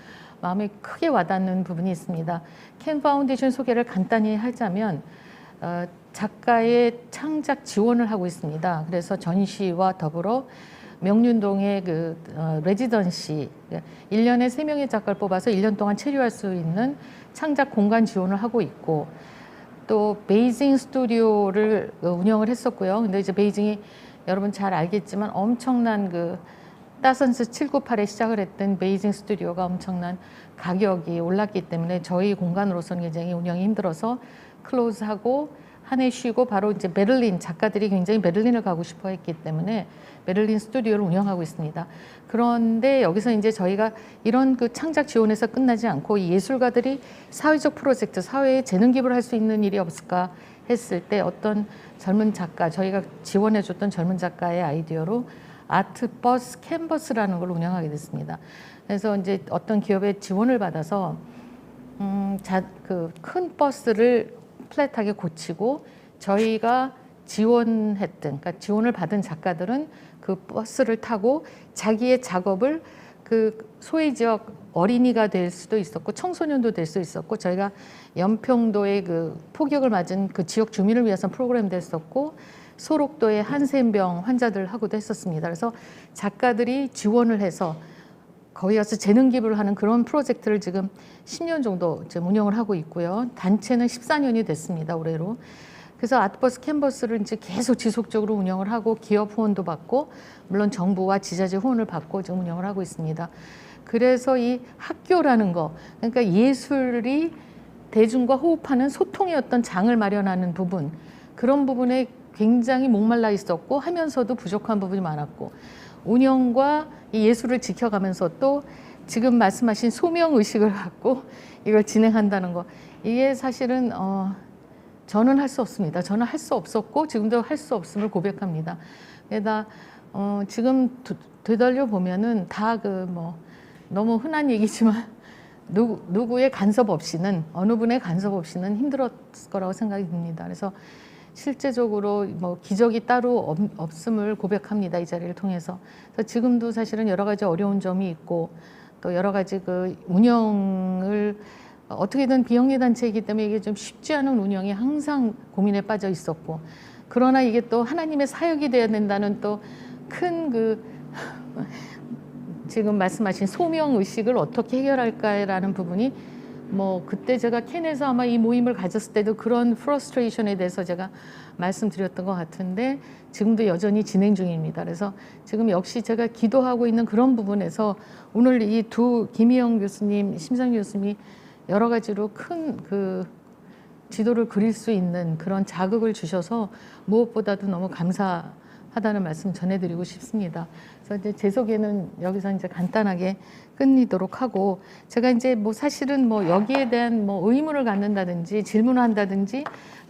마음에 크게 와닿는 부분이 있습니다. 켄 파운데이션 소개를 간단히 하자면 작가의 창작 지원을 하고 있습니다. 그래서 전시와 더불어 명륜동의 그 레지던시, 1년에 3명의 작가를 뽑아서 1년 동안 체류할 수 있는 창작 공간 지원을 하고 있고, 또 베이징 스튜디오를 운영을 했었고요. 근데 이제 베이징이 여러분 잘 알겠지만 엄청난 그 따선스 798에 시작을 했던 베이징 스튜디오가 엄청난 가격이 올랐기 때문에 저희 공간으로서는 굉장히 운영이 힘들어서 클로즈하고 한 해 쉬고 바로 이제 베를린 작가들이 굉장히 베를린을 가고 싶어 했기 때문에 베를린 스튜디오를 운영하고 있습니다. 그런데 여기서 이제 저희가 이런 그 창작 지원에서 끝나지 않고 이 예술가들이 사회적 프로젝트, 사회에 재능 기부를 할 수 있는 일이 없을까 했을 때 어떤 젊은 작가, 저희가 지원해줬던 젊은 작가의 아이디어로 아트버스 캔버스라는 걸 운영하게 됐습니다. 그래서 이제 어떤 기업의 지원을 받아서 그 큰 버스를 플랫하게 고치고 저희가 지원했던, 그러니까 지원을 받은 작가들은 그 버스를 타고 자기의 작업을 그 소외 지역 어린이가 될 수도 있었고 청소년도 될 수 있었고 저희가 연평도의 그 폭격을 맞은 그 지역 주민을 위해서 프로그램도 했었고 소록도의 한센병 환자들하고도 했었습니다. 그래서 작가들이 지원을 해서 거기 가서 재능 기부를 하는 그런 프로젝트를 지금 10년 정도 지금 운영을 하고 있고요. 단체는 14년이 됐습니다, 올해로. 그래서 아트버스 캔버스를 이제 계속 지속적으로 운영을 하고 기업 후원도 받고 물론 정부와 지자체 후원을 받고 지금 운영을 하고 있습니다. 그래서 이 학교라는 거, 그러니까 예술이 대중과 호흡하는 소통의 어떤 장을 마련하는 부분, 그런 부분에 굉장히 목말라 있었고 하면서도 부족한 부분이 많았고 운영과 이 예술을 지켜가면서 또 지금 말씀하신 소명의식을 갖고 이걸 진행한다는 거, 이게 사실은 저는 할 수 없습니다. 저는 할 수 없었고 지금도 할 수 없음을 고백합니다. 게다가 지금 되돌려 보면은 다 그 뭐 너무 흔한 얘기지만 누구의 간섭 없이는, 어느 분의 간섭 없이는 힘들었을 거라고 생각이 듭니다. 그래서 실제적으로 뭐 기적이 따로 없음을 고백합니다. 이 자리를 통해서. 그래서 지금도 사실은 여러 가지 어려운 점이 있고 또 여러 가지 그 운영을 어떻게든 비영리 단체이기 때문에 이게 좀 쉽지 않은 운영이 항상 고민에 빠져 있었고, 그러나 이게 또 하나님의 사역이 돼야 된다는 또 큰 그 지금 말씀하신 소명 의식을 어떻게 해결할까라는 부분이 뭐 그때 제가 캔에서 아마 이 모임을 가졌을 때도 그런 프러스트레이션에 대해서 제가 말씀드렸던 것 같은데 지금도 여전히 진행 중입니다. 그래서 지금 역시 제가 기도하고 있는 그런 부분에서 오늘 이 두 김희영 교수님, 심상규 교수님이 여러 가지로 큰 그 지도를 그릴 수 있는 그런 자극을 주셔서 무엇보다도 너무 감사하다는 말씀 전해드리고 싶습니다. 그래서 이제 제 소개는 여기서 이제 간단하게 끝내도록 하고, 제가 이제 뭐 사실은 뭐 여기에 대한 뭐 의문을 갖는다든지 질문을 한다든지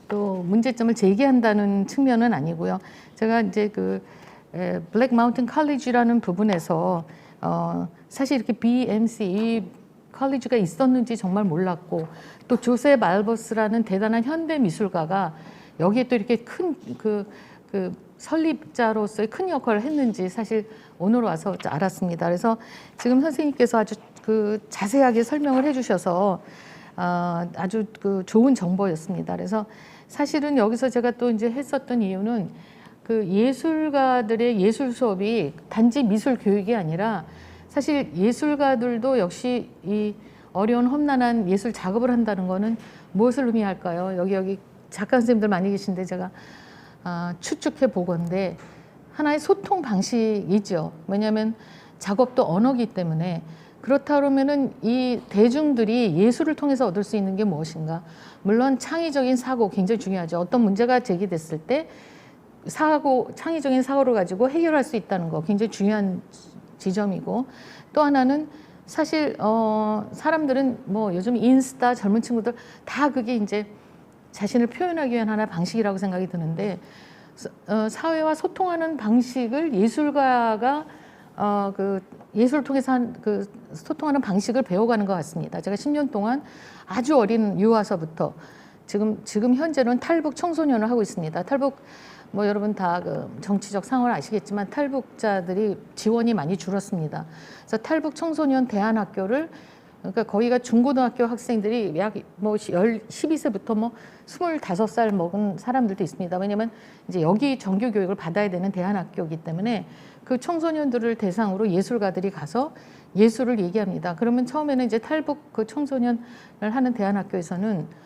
또 문제점을 제기한다는 측면은 아니고요. 제가 이제 그 블랙 마운틴 칼리지라는 부분에서 사실 이렇게 BMC 컬리지가 있었는지 정말 몰랐고, 또 조세 말버스라는 대단한 현대 미술가가 여기에 또 이렇게 큰 그 설립자로서의 큰 역할을 했는지 사실 오늘 와서 알았습니다. 그래서 지금 선생님께서 아주 그 자세하게 설명을 해주셔서 아주 그 좋은 정보였습니다. 그래서 사실은 여기서 제가 또 이제 했었던 이유는 그 예술가들의 예술 수업이 단지 미술 교육이 아니라 사실 예술가들도 역시 이 어려운 험난한 예술 작업을 한다는 거는 무엇을 의미할까요? 여기 작가 선생님들 많이 계신데 제가 추측해 보건데 하나의 소통 방식이죠. 왜냐하면 작업도 언어기 때문에. 그렇다 그러면은 이 대중들이 예술을 통해서 얻을 수 있는 게 무엇인가? 물론 창의적인 사고 굉장히 중요하죠. 어떤 문제가 제기됐을 때 창의적인 사고를 가지고 해결할 수 있다는 거 굉장히 중요한 지점이고, 또 하나는 사실 사람들은 뭐 요즘 인스타 젊은 친구들 다 그게 이제 자신을 표현하기 위한 하나의 방식이라고 생각이 드는데, 사회와 소통하는 방식을 예술가가 그 예술을 통해서 그 소통하는 방식을 배워가는 것 같습니다. 제가 10년 동안 아주 어린 유아서부터 지금 현재는 탈북 청소년을 하고 있습니다. 탈북 뭐 여러분 다 그 정치적 상황을 아시겠지만 탈북자들이 지원이 많이 줄었습니다. 그래서 탈북 청소년 대안학교를, 그러니까 거기가 중고등학교 학생들이 약 뭐 12세부터 뭐 25살 먹은 사람들도 있습니다. 왜냐하면 이제 여기 정규 교육을 받아야 되는 대안학교이기 때문에 그 청소년들을 대상으로 예술가들이 가서 예술을 얘기합니다. 그러면 처음에는 이제 탈북 그 청소년을 하는 대안학교에서는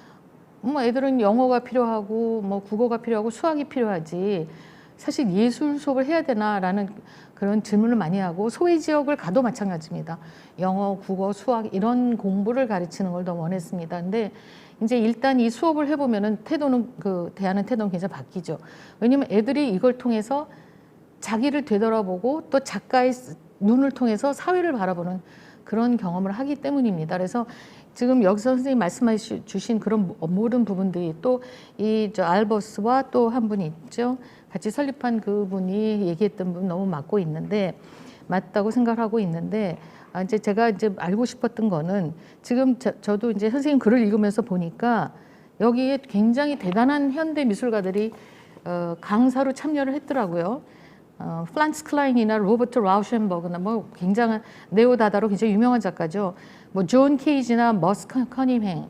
뭐 애들은 영어가 필요하고 뭐 국어가 필요하고 수학이 필요하지, 사실 예술 수업을 해야 되나라는 그런 질문을 많이 하고 소외 지역을 가도 마찬가지입니다. 영어, 국어, 수학 이런 공부를 가르치는 걸 더 원했습니다. 근데 이제 일단 이 수업을 해보면은 태도는 대하는 태도는 굉장히 바뀌죠. 왜냐면 애들이 이걸 통해서 자기를 되돌아보고 또 작가의 눈을 통해서 사회를 바라보는 그런 경험을 하기 때문입니다. 그래서 지금 여기서 선생님 말씀해 주신 그런 모든 부분들이 또 이 알버스와 또 한 분이 있죠. 같이 설립한 그분이 얘기했던 부분 너무 맞다고 생각하고 있는데 이제 제가 이제 알고 싶었던 거는 지금 저도 이제 선생님 글을 읽으면서 보니까 여기에 굉장히 대단한 현대 미술가들이 강사로 참여를 했더라고요. 플란츠 클라인이나 로버트 라우셴버그나 뭐 굉장한 네오 다다로 굉장히 유명한 작가죠. 뭐 존 케이지나 머스 커닝햄,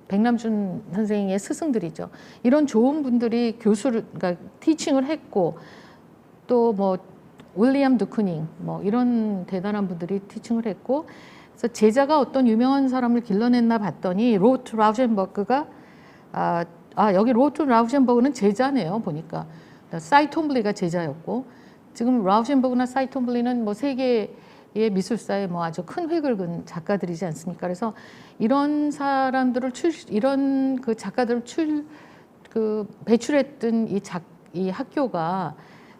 백남준 선생의 스승들이죠. 이런 좋은 분들이 그러니까 티칭을 했고 또 뭐 윌리엄 두쿠닝 뭐 이런 대단한 분들이 티칭을 했고 그래서 제자가 어떤 유명한 사람을 길러냈나 봤더니 로버트 라우셴버그가 여기 로버트 라우셴버그는 제자네요 보니까 사이 톰블리가 제자였고 지금 라우셴버그나 사이 톰블리는 뭐 세계의 미술사에 뭐 아주 큰 획을 그은 작가들이지 않습니까? 그래서 이런 사람들을 이런 그 작가들을 배출했던 이 학교가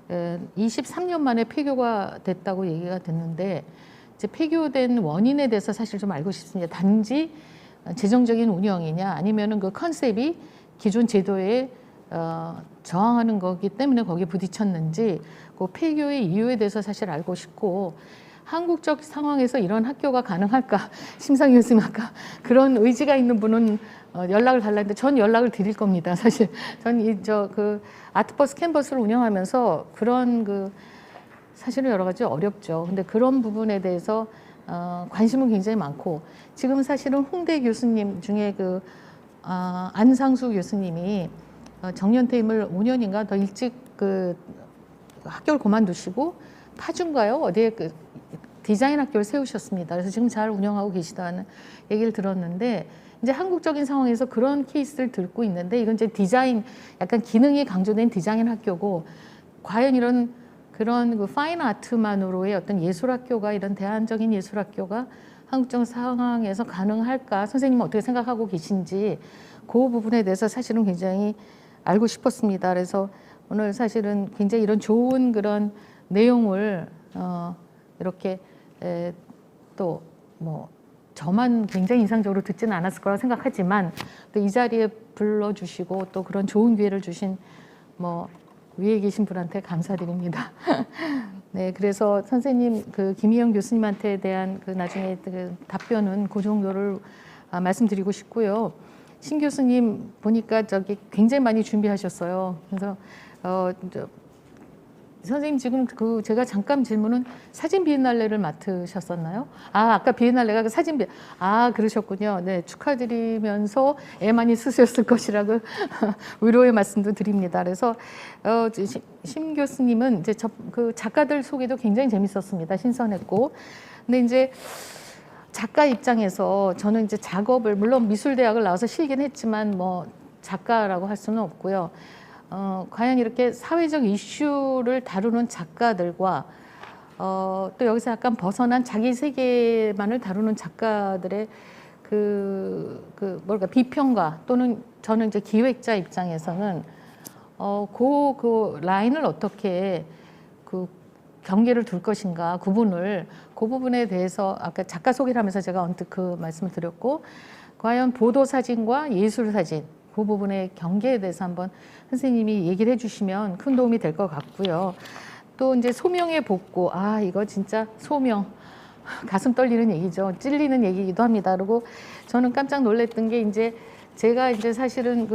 23년 만에 폐교가 됐다고 얘기가 됐는데 이제 폐교된 원인에 대해서 사실 좀 알고 싶습니다. 단지 재정적인 운영이냐 아니면은 그 컨셉이 기존 제도에 저항하는 거기 때문에 거기에 부딪혔는지 그 폐교의 이유에 대해서 사실 알고 싶고 한국적 상황에서 이런 학교가 가능할까? 심상 교수님 아까 그런 의지가 있는 분은 연락을 달라는데 전 연락을 드릴 겁니다. 사실 전 그 아트버스 캔버스를 운영하면서 그런 사실은 여러 가지 어렵죠. 근데 그런 부분에 대해서 관심은 굉장히 많고 지금 사실은 홍대 교수님 중에 안상수 교수님이 정년퇴임을 5년인가 더 일찍 학교를 그만두시고 파주인가요? 어디에 디자인 학교를 세우셨습니다. 그래서 지금 잘 운영하고 계시다는 얘기를 들었는데 이제 한국적인 상황에서 그런 케이스를 듣고 있는데 이건 이제 디자인 약간 기능이 강조된 디자인 학교고 과연 그런 파인 아트만으로의 어떤 예술 학교가 이런 대안적인 예술 학교가 한국적 상황에서 가능할까? 선생님은 어떻게 생각하고 계신지 그 부분에 대해서 사실은 굉장히 알고 싶었습니다. 그래서 오늘 사실은 굉장히 이런 좋은 그런 내용을 이렇게 또 뭐 저만 굉장히 인상적으로 듣지는 않았을 거라 생각하지만 또 이 자리에 불러주시고 또 그런 좋은 기회를 주신 뭐 위에 계신 분한테 감사드립니다. 네, 그래서 선생님 김희영 교수님한테 대한 나중에 답변은 그 정도를 말씀드리고 싶고요. 신 교수님 보니까 굉장히 많이 준비하셨어요. 그래서 선생님 지금 제가 잠깐 질문은 사진 비엔날레를 맡으셨었나요? 아까 비엔날레가 그러셨군요. 네, 축하드리면서 애 많이 쓰셨을 것이라고 위로의 말씀도 드립니다. 그래서 심 교수님은 이제 작가들 소개도 굉장히 재밌었습니다. 신선했고, 근데 이제 작가 입장에서 저는 이제 작업을 물론 미술대학을 나와서 실긴 했지만 뭐 작가라고 할 수는 없고요. 과연 이렇게 사회적 이슈를 다루는 작가들과 또 여기서 약간 벗어난 자기 세계만을 다루는 작가들의 비평가 또는 저는 이제 기획자 입장에서는 그 라인을 어떻게 경계를 둘 것인가 구분을 그 부분에 대해서 아까 작가 소개를 하면서 제가 언뜻 그 말씀을 드렸고 과연 보도 사진과 예술 사진 그 부분의 경계에 대해서 한번 선생님이 얘기를 해주시면 큰 도움이 될 것 같고요. 또 이제 소명의 복고, 이거 진짜 소명, 가슴 떨리는 얘기죠. 찔리는 얘기이기도 합니다. 그리고 저는 깜짝 놀랐던 게 이제 제가 이제 사실은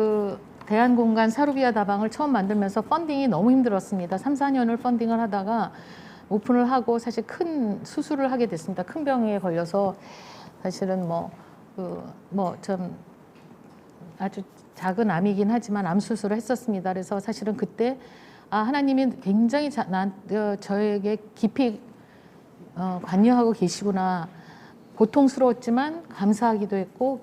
대한공간 사루비아 다방을 처음 만들면서 펀딩이 너무 힘들었습니다. 3, 4년을 펀딩을 하다가 오픈을 하고 사실 큰 수술을 하게 됐습니다. 큰 병에 걸려서 사실은 좀 아주 작은 암이긴 하지만 암 수술을 했었습니다. 그래서 사실은 그때 하나님이 굉장히 저에게 깊이 관여하고 계시구나. 고통스러웠지만 감사하기도 했고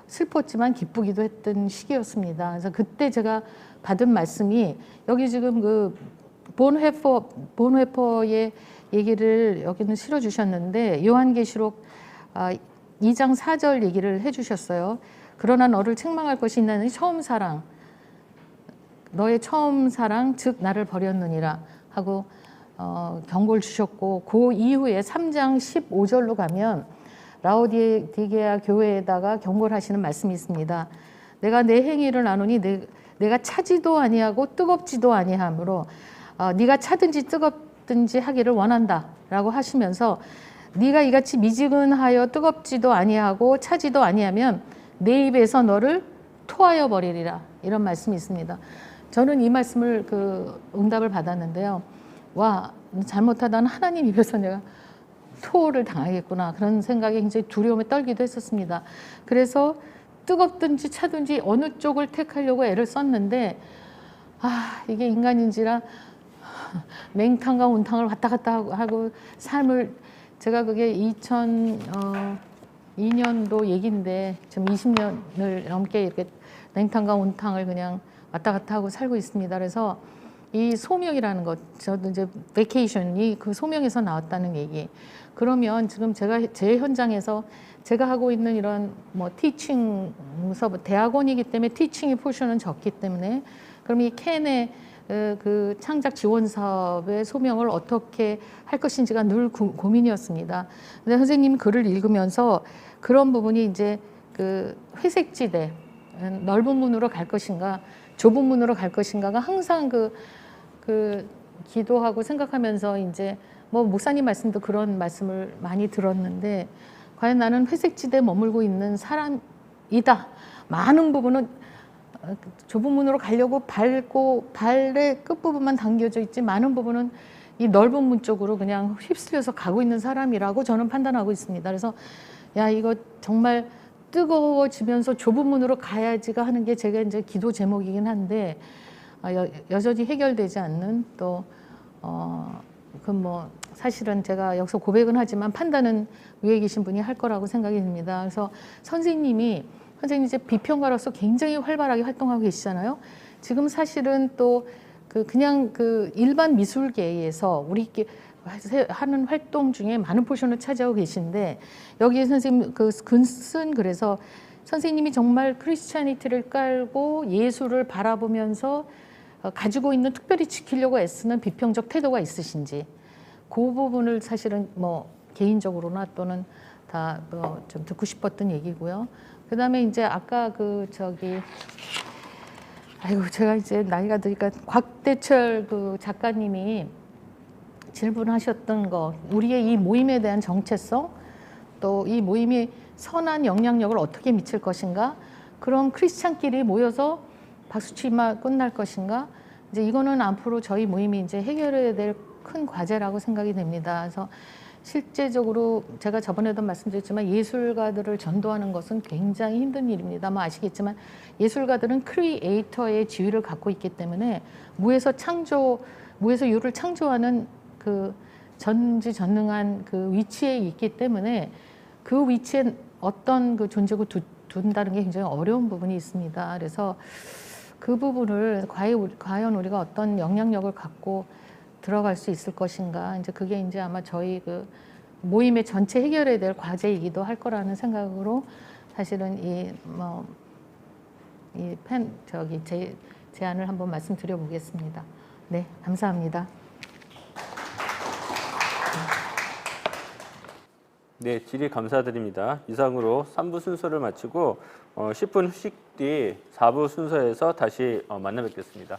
슬펐지만 기쁘기도 했던 시기였습니다. 그래서 그때 제가 받은 말씀이 여기 지금 본회퍼의 얘기를 여기는 실어주셨는데 요한계시록 2장 4절 얘기를 해주셨어요. 그러나 너를 책망할 것이 있나니 처음 사랑, 너의 처음 사랑 즉 나를 버렸느니라 하고 경고를 주셨고, 그 이후에 3장 15절로 가면 라오디게아 교회에다가 경고를 하시는 말씀이 있습니다. 내가 내 행위를 나누니 내가 차지도 아니하고 뜨겁지도 아니하므로 네가 차든지 뜨겁든지 하기를 원한다라고 하시면서, 네가 이같이 미지근하여 뜨겁지도 아니하고 차지도 아니하면 내 입에서 너를 토하여 버리리라, 이런 말씀이 있습니다. 저는 이 말씀을 응답을 받았는데요. 와, 잘못하다는 하나님 입에서 내가 토를 당하겠구나, 그런 생각에 굉장히 두려움에 떨기도 했었습니다. 그래서 뜨겁든지 차든지 어느 쪽을 택하려고 애를 썼는데, 이게 인간인지라 냉탕과 온탕을 왔다 갔다 하고 삶을, 제가 그게 2002년도 얘기인데 지금 20년을 넘게 이렇게 냉탕과 온탕을 그냥 왔다 갔다 하고 살고 있습니다. 그래서 이 소명이라는 것, 저도 이제 베케이션이 그 소명에서 나왔다는 얘기. 그러면 지금 제가 제 현장에서 제가 하고 있는 이런 뭐 티칭 수업, 대학원이기 때문에 티칭의 포션은 적기 때문에, 그럼 이 캔의 그 창작 지원 사업의 소명을 어떻게 할 것인지가 늘 고민이었습니다. 근데 선생님 글을 읽으면서 그런 부분이 이제 그 회색지대, 넓은 문으로 갈 것인가 좁은 문으로 갈 것인가가 항상 그 기도하고 생각하면서, 이제 뭐 목사님 말씀도 그런 말씀을 많이 들었는데, 과연 나는 회색지대에 머물고 있는 사람이다. 많은 부분은 좁은 문으로 가려고 밟고 발의 끝부분만 당겨져 있지, 많은 부분은 이 넓은 문 쪽으로 그냥 휩쓸려서 가고 있는 사람이라고 저는 판단하고 있습니다. 그래서 야, 이거 정말 뜨거워지면서 좁은 문으로 가야지가 하는 게 제가 이제 기도 제목이긴 한데, 여전히 해결되지 않는, 또 뭐 사실은 제가 여기서 고백은 하지만 판단은 위에 계신 분이 할 거라고 생각이 듭니다. 그래서 선생님 이제 비평가로서 굉장히 활발하게 활동하고 계시잖아요. 지금 사실은 또 그냥 일반 미술계에서 우리 하는 활동 중에 많은 포션을 차지하고 계신데, 여기에 선생님 글쓴 그래서 선생님이 정말 크리스찬이티를 깔고 예술을 바라보면서 가지고 있는, 특별히 지키려고 애쓰는 비평적 태도가 있으신지, 그 부분을 사실은 뭐 개인적으로나 또는 다 뭐 좀 듣고 싶었던 얘기고요. 그 다음에 이제 아까 제가 이제 나이가 드니까 곽대철 작가님이 질문하셨던 거, 우리의 이 모임에 대한 정체성, 또 이 모임이 선한 영향력을 어떻게 미칠 것인가, 그럼 크리스찬끼리 모여서 박수치기만 끝날 것인가, 이제 이거는 앞으로 저희 모임이 이제 해결해야 될 큰 과제라고 생각이 됩니다. 그래서 실제적으로 제가 저번에도 말씀드렸지만 예술가들을 전도하는 것은 굉장히 힘든 일입니다. 뭐 아시겠지만 예술가들은 크리에이터의 지위를 갖고 있기 때문에 무에서 유를 창조하는 그 전지전능한 그 위치에 있기 때문에, 그 위치에 어떤 그 존재고 둔다는 게 굉장히 어려운 부분이 있습니다. 그래서 그 부분을 과연 우리가 어떤 영향력을 갖고 들어갈 수 있을 것인가, 이제 그게 이제 아마 저희 그 모임의 전체 해결해야 될 과제이기도 할 거라는 생각으로, 사실은 제안을 한번 말씀드려 보겠습니다. 네, 감사합니다. 네, 질의 감사드립니다. 이상으로 3부 순서를 마치고 10분 휴식 뒤 4부 순서에서 다시 만나 뵙겠습니다.